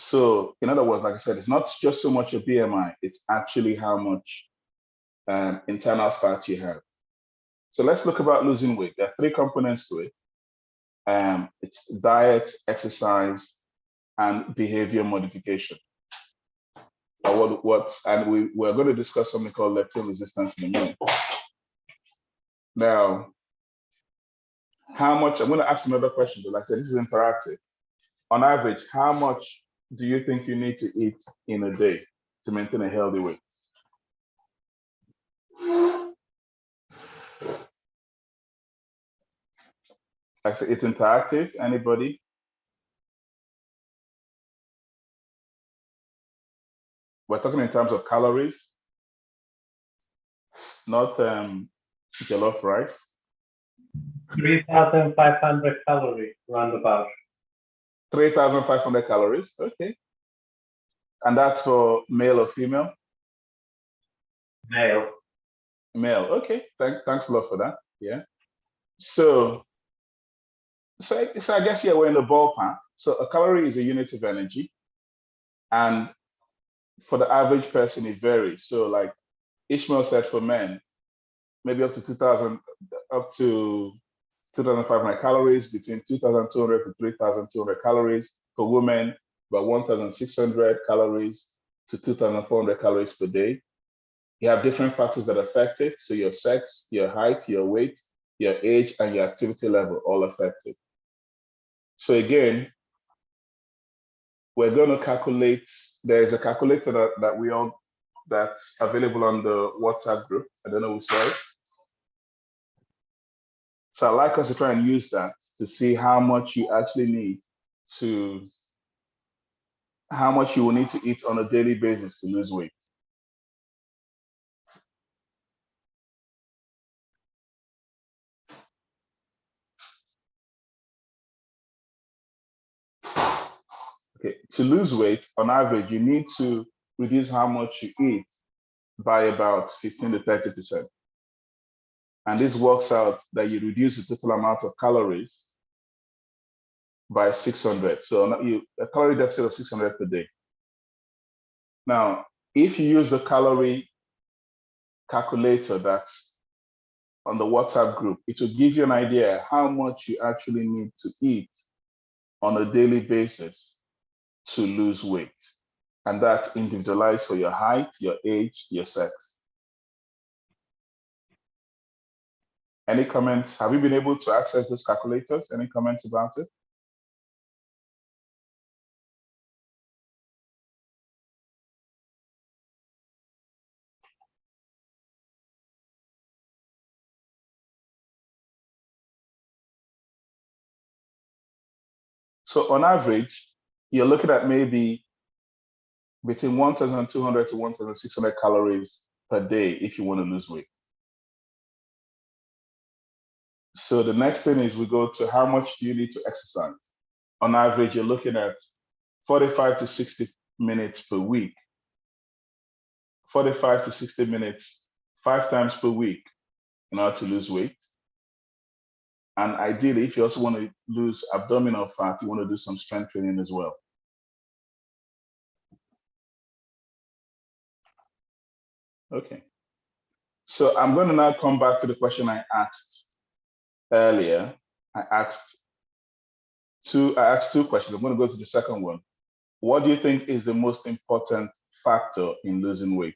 So in other words, like I said, it's not just so much a BMI, it's actually how much internal fat you have. So let's look about losing weight. There are 3 components to it. It's diet, exercise, and behavior modification. And we're going to discuss something called leptin resistance in a minute. Now, how much, I'm going to ask another question, but like I said, this is interactive. On average, how much do you think you need to eat in a day to maintain a healthy weight? Like I said, it's interactive. Anybody? We're talking in terms of calories, not jollof rice. 3,500 calories, roundabout. 3,500 calories, okay. And that's for male or female? Male. Male, okay. Thanks a lot for that, yeah. So I guess, yeah, we're in the ballpark. So a calorie is a unit of energy. And for the average person, it varies. So like Ishmael said, for men, maybe up to 2,500 calories, between 2,200 to 3,200 calories. For women, about 1,600 calories to 2,400 calories per day. You have different factors that affect it. So your sex, your height, your weight, your age, and your activity level all affect it. So again, we're going to calculate, there's a calculator that's available on the WhatsApp group. I don't know who saw it. So I'd like us to try and use that to see how much you actually need to, how much you will need to eat on a daily basis to lose weight. Okay, to lose weight, on average, you need to reduce how much you eat by about 15 to 30%. And this works out that you reduce the total amount of calories by 600. So a calorie deficit of 600 per day. Now, if you use the calorie calculator that's on the WhatsApp group, it will give you an idea how much you actually need to eat on a daily basis to lose weight. And that's individualized for your height, your age, your sex. Any comments? Have you been able to access those calculators? Any comments about it? So on average, you're looking at maybe between 1,200 to 1,600 calories per day if you want to lose weight. So the next thing is we go to how much do you need to exercise? On average, you're looking at 45 to 60 minutes per week. 45 to 60 minutes, 5 times per week in order to lose weight. And ideally, if you also want to lose abdominal fat, you want to do some strength training as well. Okay. So I'm going to now come back to the question I asked earlier. I asked two questions. I'm going to go to the second one. What do you think is the most important factor in losing weight?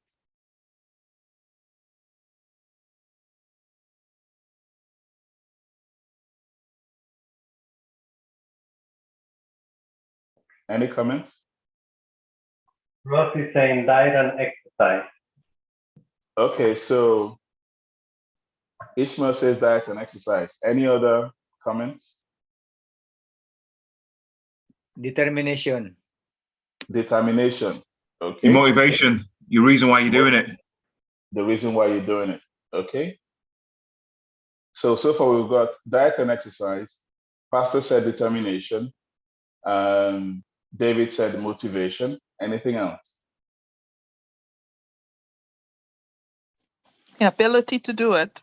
Any comments? Ross is saying diet and exercise. Okay, so Ishmael says diet and exercise. Any other comments? Determination. Determination. Okay. Your motivation, your reason why you're doing it. The reason why you're doing it. Okay. So far we've got diet and exercise. Pastor said determination. David said motivation. Anything else? Ability to do it.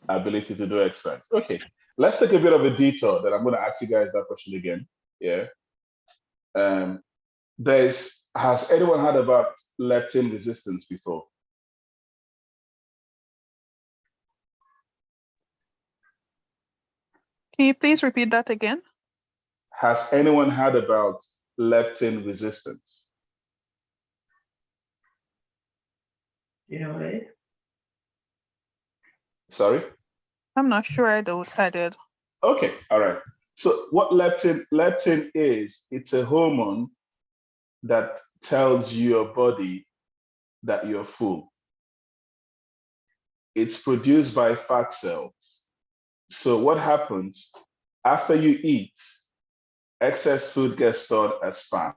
Ability to do exercise. Okay. Let's take a bit of a detour that I'm going to ask you guys that question again. Yeah. Has anyone heard about leptin resistance before? Can you please repeat that again? Has anyone heard about leptin resistance? You know what it is? Sorry? I'm not sure I did. Okay, all right. So what leptin is, it's a hormone that tells your body that you're full. It's produced by fat cells. So what happens after you eat, excess food gets stored as fat.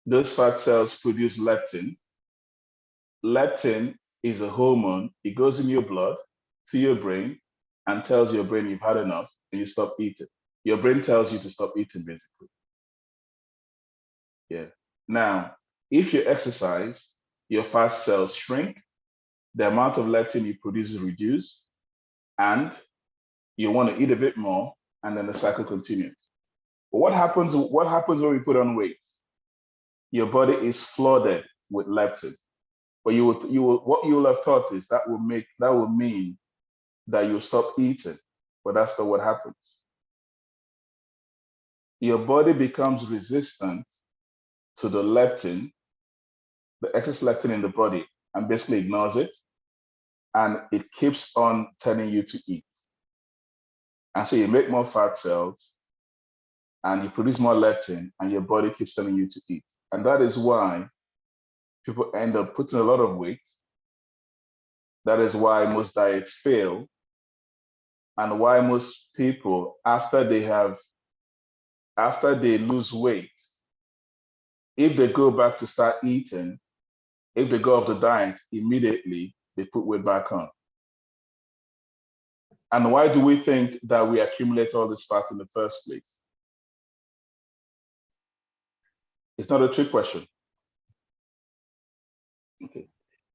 Those fat cells produce leptin. Leptin is a hormone. It goes in your blood to your brain and tells your brain you've had enough and you stop eating. Your brain tells you to stop eating, basically. Yeah. Now, if you exercise, your fat cells shrink, the amount of leptin you produce is reduced, and you want to eat a bit more, and then the cycle continues. But what happens when we put on weight? Your body is flooded with leptin. But what you will have thought is that will mean that you stop eating, but that's not what happens. Your body becomes resistant to the leptin, the excess leptin in the body, and basically ignores it, and it keeps on telling you to eat. And so you make more fat cells, and you produce more leptin, and your body keeps telling you to eat. And that is why people end up putting a lot of weight. That is why most diets fail, and why most people, after they lose weight, if they go back to start eating, if they go off the diet, immediately they put weight back on. And why do we think that we accumulate all this fat in the first place? It's not a trick question. Okay.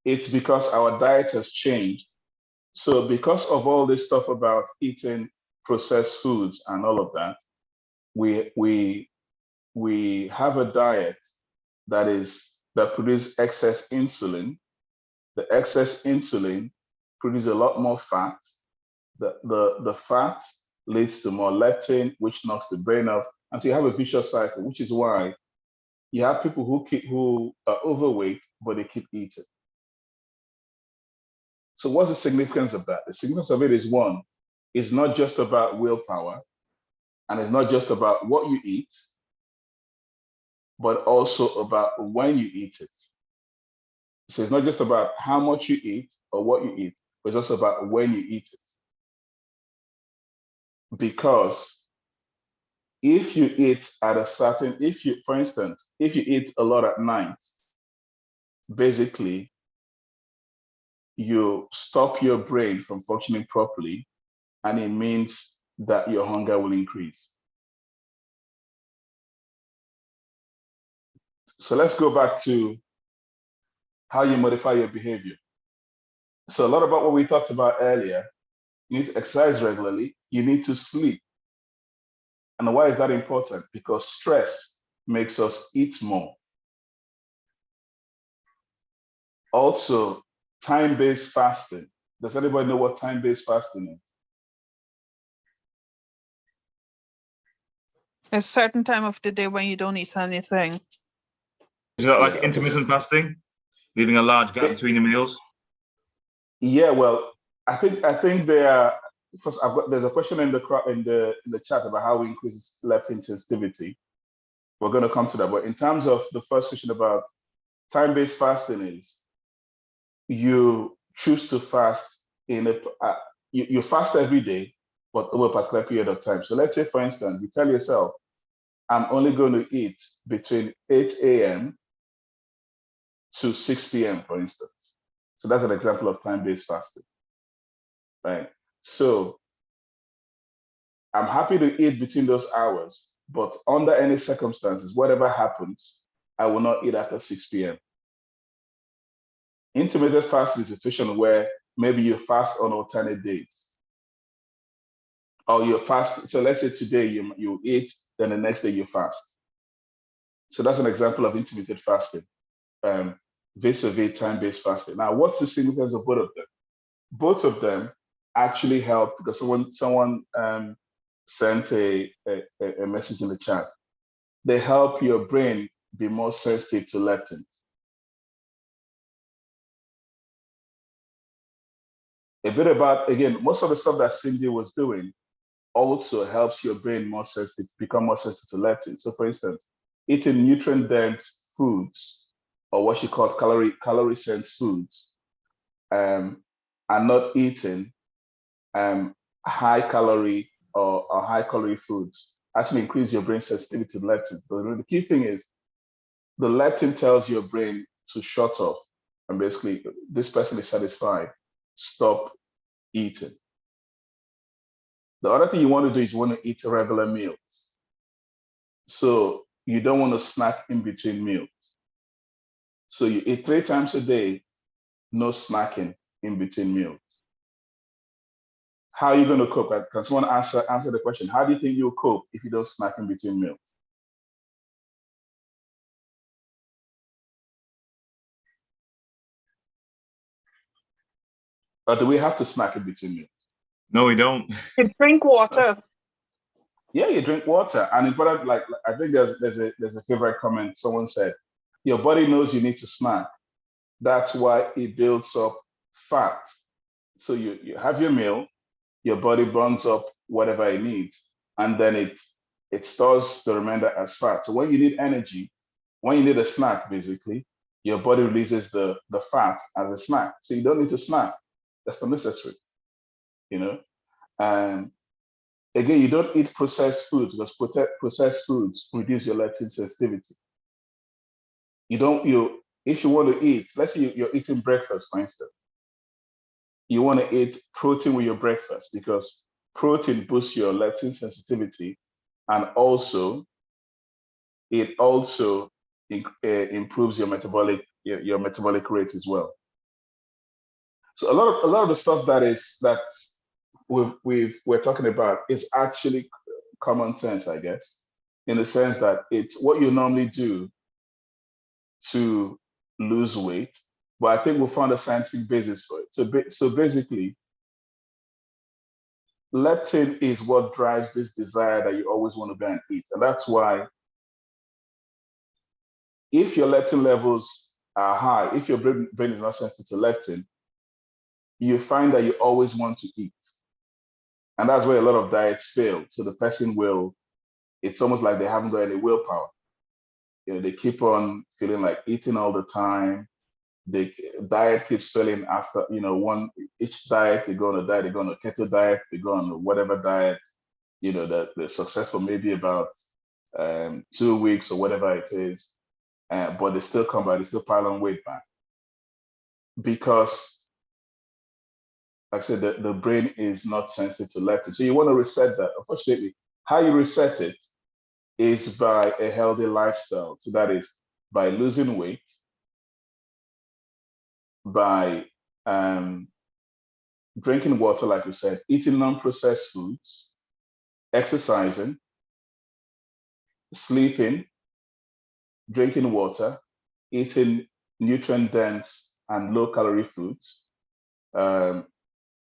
It's because our diet has changed. So because of all this stuff about eating processed foods and all of that, we have a diet that produces excess insulin. The excess insulin produces a lot more fat. The fat leads to more leptin, which knocks the brain off. And so you have a vicious cycle, which is why you have people who are overweight, but they keep eating. So what's the significance of that? The significance of it is, one, it's not just about willpower, and it's not just about what you eat, but also about when you eat it. So it's not just about how much you eat or what you eat, but it's also about when you eat it. Because if you eat at a certain, for instance, if you eat a lot at night, basically you stop your brain from functioning properly, and it means that your hunger will increase. So let's go back to how you modify your behavior. So a lot about what we talked about earlier, you need to exercise regularly, you need to sleep. And why is that important? Because stress makes us eat more. Also, time-based fasting. Does anybody know what time-based fasting is? A certain time of the day when you don't eat anything. Is that like intermittent fasting, leaving a large gap between your meals? Yeah, well, I think there are. First, there's a question in the chat about how we increase leptin sensitivity. We're going to come to that, but in terms of the first question about time-based fasting, is you choose to fast you fast every day, but over a particular period of time. So let's say, for instance, you tell yourself, I'm only going to eat between 8 a.m. to 6 p.m., for instance. So that's an example of time-based fasting, right? So I'm happy to eat between those hours, but under any circumstances, whatever happens, I will not eat after 6 p.m. Intermittent fasting is a situation where maybe you fast on alternate days. Or you fast, so let's say today you eat, then the next day you fast. So that's an example of intermittent fasting, vis-a-vis time-based fasting. Now, what's the significance of both of them? Both of them actually help, because someone sent a message in the chat. They help your brain be more sensitive to leptin. A bit about, again, most of the stuff that Cindy was doing also helps your brain more sensitive, become more sensitive to leptin. So for instance, eating nutrient-dense foods, or what she called calorie-dense foods, and not eating high-calorie or high-calorie foods actually increase your brain sensitivity to leptin. But the key thing is, the leptin tells your brain to shut off, and basically, this person is satisfied, stop eating. The other thing you want to do is you want to eat regular meals. So you don't want to snack in between meals. So you eat 3 times a day, no snacking in between meals. How are you going to cope? Can someone answer the question? How do you think you'll cope if you don't snack in between meals? Or do we have to snack in between meals? No, we don't. You drink water. Yeah, you drink water. And important, like I think there's a favorite comment. Someone said, your body knows you need to snack. That's why it builds up fat. So you have your meal, your body burns up whatever it needs, and then it stores the remainder as fat. So when you need energy, when you need a snack, basically, your body releases the fat as a snack. So you don't need to snack. That's not necessary, you know? And again, you don't eat processed foods, because processed foods reduce your leptin sensitivity. If you want to eat, let's say you're eating breakfast, for instance, you want to eat protein with your breakfast, because protein boosts your leptin sensitivity, and also it also improves your metabolic rate as well. So a lot of the stuff that we're talking about is actually common sense, I guess, in the sense that it's what you normally do to lose weight, but I think we found a scientific basis for it. So basically, leptin is what drives this desire that you always want to go and eat. And that's why if your leptin levels are high, if your brain is not sensitive to leptin, you find that you always want to eat. And that's where a lot of diets fail. So the person it's almost like they haven't got any willpower. They keep on feeling like eating all the time. The diet keeps failing after, each diet, they go on a diet, they go on a keto diet, they go on whatever diet, that they're successful maybe about 2 weeks or whatever it is. But they still come back, they still pile on weight back. Because, like I said, the brain is not sensitive to leptin. So you want to reset that. Unfortunately, how you reset it is by a healthy lifestyle. So that is by losing weight, by drinking water, like we said, eating non-processed foods, exercising, sleeping, drinking water, eating nutrient-dense and low-calorie foods,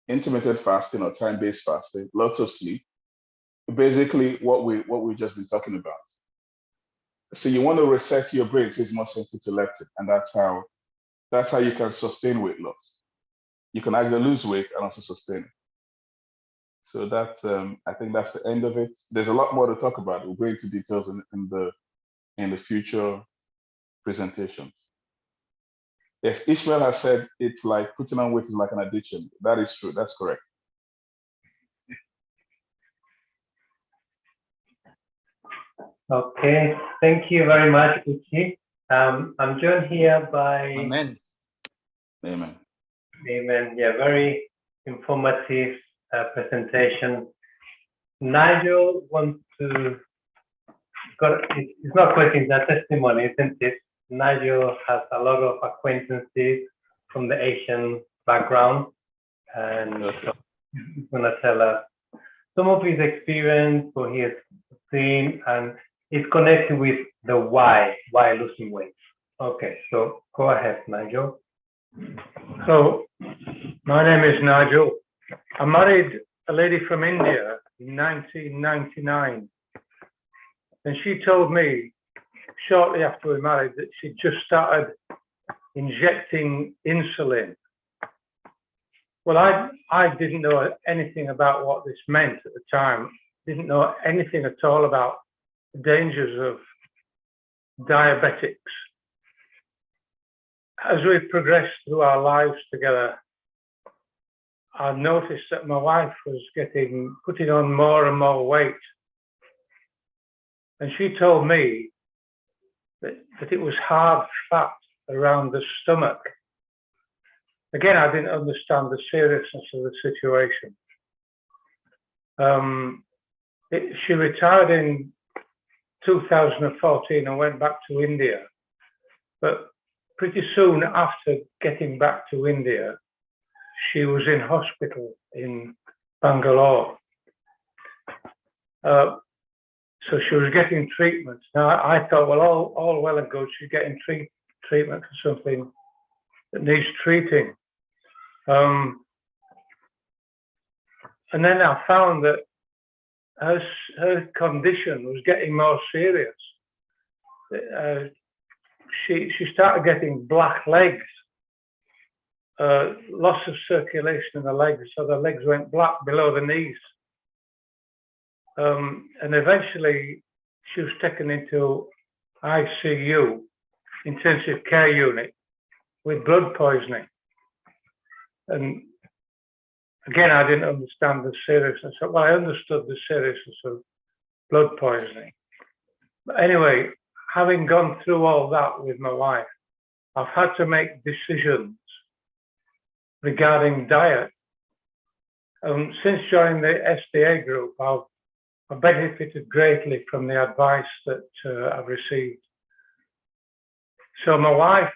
intermittent fasting or time-based fasting, lots of sleep. Basically, what we've just been talking about. So you want to reset your brain so it's more sensitive to leptin, and that's how you can sustain weight loss. You can either lose weight and also sustain it. So that's I think that's the end of it. There's a lot more to talk about. We'll go into details in the future presentations. Yes, Ishmael has said it's like putting on weight is like an addiction. That is true. That's correct. Okay, thank you very much, Uchi. I'm joined here by Amen. Amen. Amen. Yeah, very informative presentation. Nigel wants to. It's not a question, it's a testimony, isn't it? Nigel has a lot of acquaintances from the Asian background, and so he's going to tell us some of his experience, what he has seen, and is connected with the why losing weight. Okay, so go ahead, Nigel. So my name is Nigel. I married a lady from India in 1999, and she told me shortly after we married that she just started injecting insulin. Well, I didn't know anything about what this meant at the time. Didn't know anything at all about the dangers of diabetics. As we progressed through our lives together, I noticed that my wife was putting on more and more weight. And she told me that it was hard fat around the stomach. Again, I didn't understand the seriousness of the situation. She retired in 2014 and went back to India. But pretty soon after getting back to India, she was in hospital in Bangalore. So she was getting treatment. Now I thought, well, all well and good, she's getting treatment for something that needs treating. And then I found that her condition was getting more serious. She started getting black legs, loss of circulation in the legs, so the legs went black below the knees. And eventually she was taken into ICU, intensive care unit, with blood poisoning. And again, I didn't understand the seriousness. Well, I understood the seriousness of blood poisoning. But anyway, having gone through all that with my wife, I've had to make decisions regarding diet. Since joining the SDA group, I've benefited greatly from the advice that I've received. So my wife,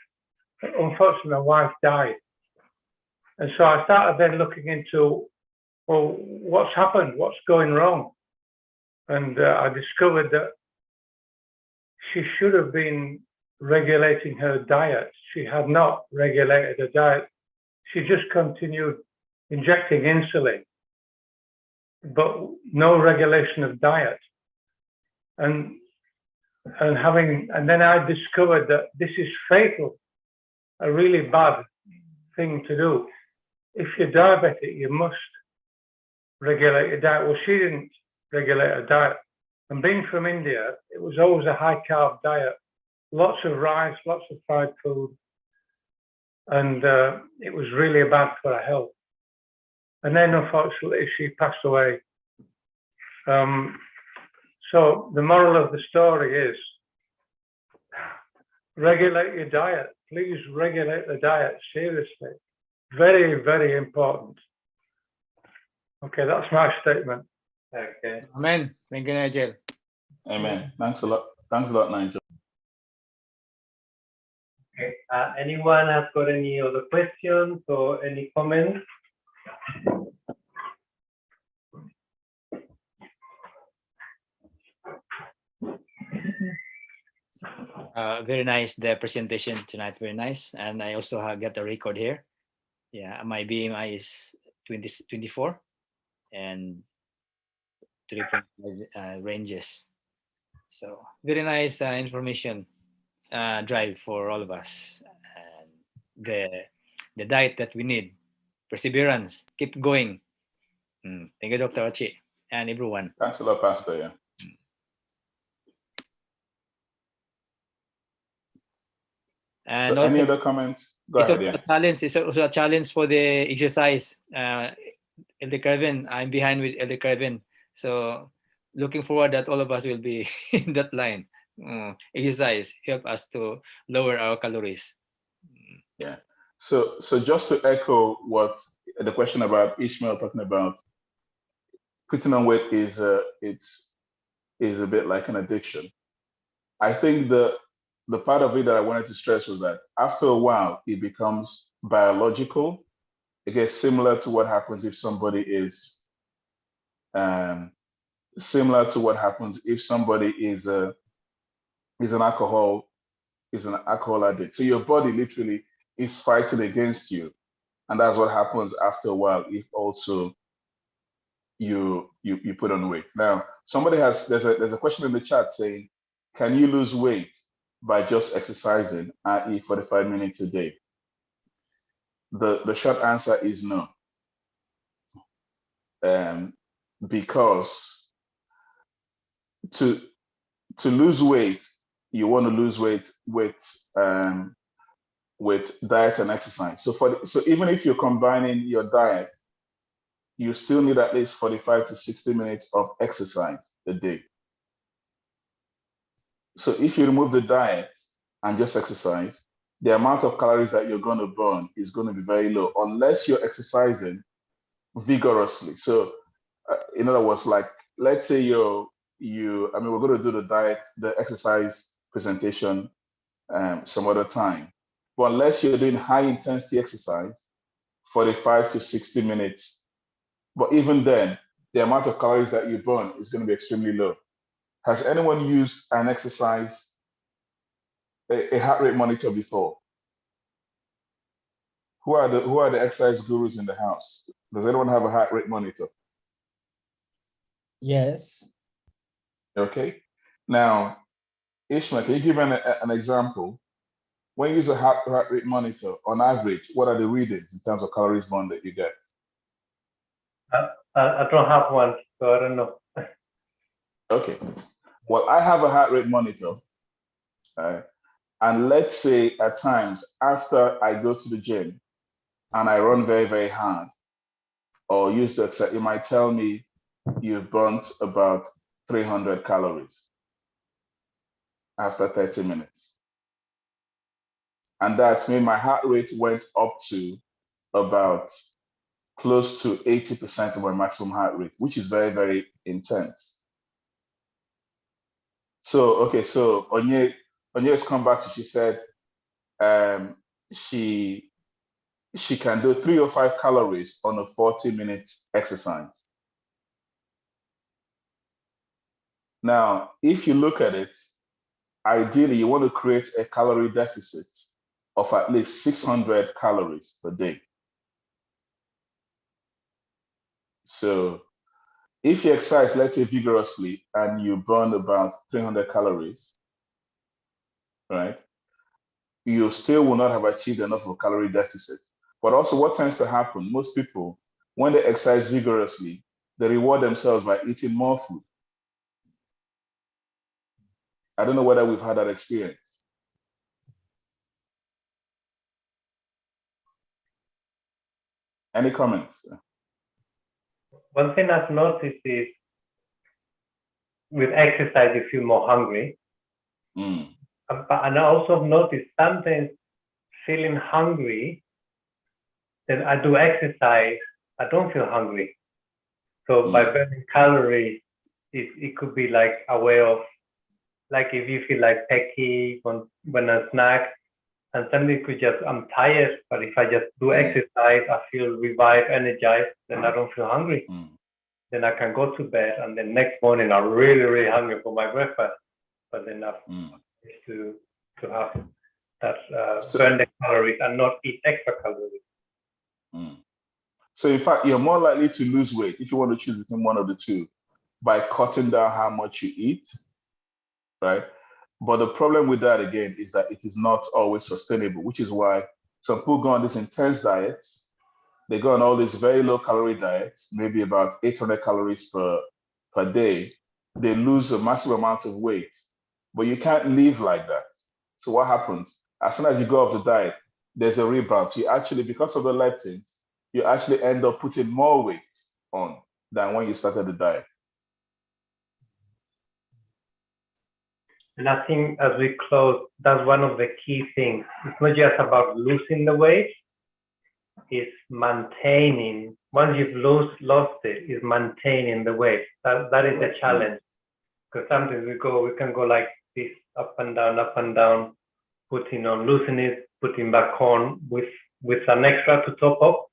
unfortunately, my wife died. And so I started then looking into, well, what's happened? What's going wrong? And I discovered that she should have been regulating her diet. She had not regulated her diet. She just continued injecting insulin, but no regulation of diet. And then I discovered that this is fatal, a really bad thing to do. If you're diabetic, you must regulate your diet. Well, she didn't regulate her diet. And being from India, it was always a high carb diet, lots of rice, lots of fried food. And it was really bad for her health. And then unfortunately, she passed away. So the moral of the story is regulate your diet. Please regulate the diet seriously. Very, very important. Okay, that's my statement. Okay. Amen. Thank you, Nigel. Amen. Thanks a lot. Thanks a lot, Nigel. Okay. Anyone has got any other questions or any comments? Very nice, the presentation tonight, very nice. And I also got a record here. Yeah, my BMI is 24 and 3.5 ranges. So very nice information drive for all of us. And the diet that we need, perseverance, keep going. Thank you, Dr. Ochi, and everyone. Thanks a lot, Pastor. Yeah. And so any other comments? Go ahead, yeah. It's also a challenge for the exercise. Elder Kevin, I'm behind with Elder Kevin. So looking forward that all of us will be in that line. Exercise help us to lower our calories. Yeah. So just to echo what the question about Ishmael talking about, putting on weight is a bit like an addiction. I think the part of it that I wanted to stress was that after a while, it becomes biological. It gets similar to what happens if somebody is similar to what happens if somebody is an alcohol addict. So your body literally is fighting against you, and that's what happens after a while if also you put on weight. Now, there's a question in the chat saying, can you lose weight by just exercising, i.e. 45 minutes a day? The short answer is no. Because to lose weight, you want to lose weight with diet and exercise. So even if you're combining your diet, you still need at least 45 to 60 minutes of exercise a day. So if you remove the diet and just exercise, the amount of calories that you're going to burn is going to be very low unless you're exercising vigorously. So in other words, like, let's say we're going to do the exercise presentation some other time. But unless you're doing high intensity exercise, 45 to 60 minutes. But even then, the amount of calories that you burn is going to be extremely low. Has anyone used an exercise, a heart rate monitor before? Who are the exercise gurus in the house? Does anyone have a heart rate monitor? Yes. Okay. Now, Ishmael, can you give an example? When you use a heart rate monitor, on average, what are the readings in terms of calories burned that you get? I don't have one, so I don't know. Okay. Well, I have a heart rate monitor. And let's say at times after I go to the gym and I run very, very hard or use the exercise, it might tell me you've burnt about 300 calories after 30 minutes. And that means my heart rate went up to about close to 80% of my maximum heart rate, which is very, very intense. So, okay, so Onye has come back to, she said she can do 305 calories on a 40-minute exercise. Now, if you look at it, ideally you want to create a calorie deficit of at least 600 calories per day. So if you exercise, let's say vigorously, and you burn about 300 calories, right? You still will not have achieved enough of a calorie deficit. But also what tends to happen, most people, when they exercise vigorously, they reward themselves by eating more food. I don't know whether we've had that experience. Any comments? One thing I've noticed is with exercise, you feel more hungry. And I also have noticed sometimes feeling hungry, then I do exercise, I don't feel hungry. So by burning calories, it could be like a way of, like if you feel like pecky when I snack, and suddenly could just, I'm tired, but if I just do exercise, I feel revived, energized, then I don't feel hungry. Then I can go to bed, and then next morning I'm really, really hungry for my breakfast. But then I've to have that burn the calories and not eat extra calories. So in fact, you're more likely to lose weight if you want to choose between one of the two by cutting down how much you eat, right? But the problem with that, again, is that it is not always sustainable, which is why some people go on these intense diets. They go on all these very low calorie diets, maybe about 800 calories per day. They lose a massive amount of weight, but you can't live like that. So what happens? As soon as you go off the diet, there's a rebound. So you actually, because of the leptins, you actually end up putting more weight on than when you started the diet. And I think as we close, that's one of the key things. It's not just about losing the weight, it's maintaining. Once you've lost it, is maintaining the weight. That is the challenge. Because sometimes we can go like this, up and down, putting on, losing it, putting back on with an extra to top up.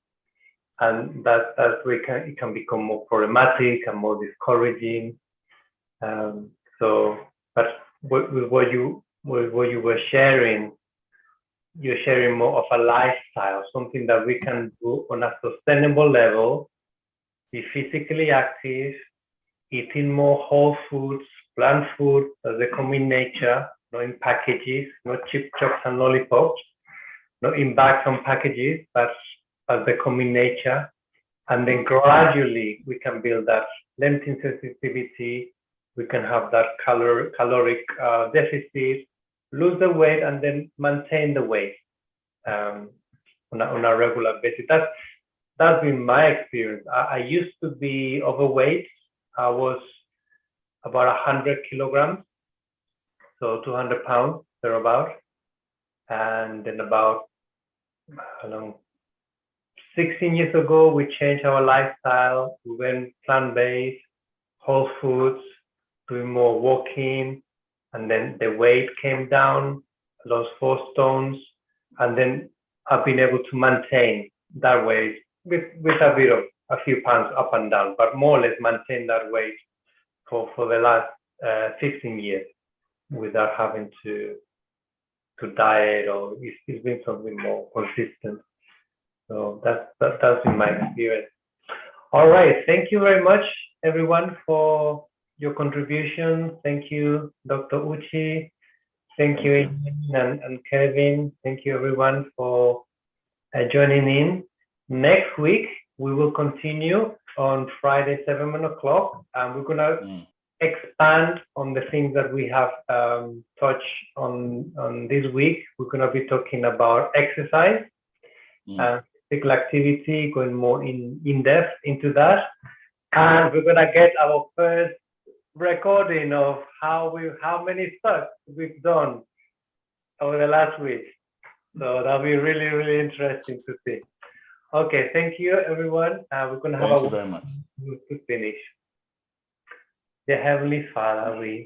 And it can become more problematic and more discouraging. So, but with what you were sharing, you're sharing more of a lifestyle, something that we can do on a sustainable level, be physically active, eating more whole foods, plant food as they come in nature, not in packages, not chip chops and lollipops, not in bags and packages, but as they come in nature. And then gradually we can build that leptin sensitivity, we can have that caloric deficit, lose the weight, and then maintain the weight on a regular basis. That's been my experience. I used to be overweight. I was about 100 kilograms, so 200 pounds, thereabout. And then about, 16 years ago, we changed our lifestyle. We went plant-based, whole foods, doing more walking, and then the weight came down, lost 4 stones, and then I've been able to maintain that weight with a bit of a few pounds up and down, but more or less maintain that weight for the last 15 years without having to diet, or it's been something more consistent. So that's been my experience. All right, thank you very much, everyone, for your contribution. Thank you, Dr. Uchi. Thank you, Ian and Kevin. Thank you, everyone, for joining in. Next week, we will continue on Friday, 7 o'clock, and we're going to expand on the things that we have touched on this week. We're going to be talking about exercise and physical activity, going more in depth into that. And we're going to get our first recording of how many steps we've done over the last week. So that'll be really, really interesting to see. Okay, thank you, everyone. We're going to have Thank you very much. to finish. Dear Heavenly Father, we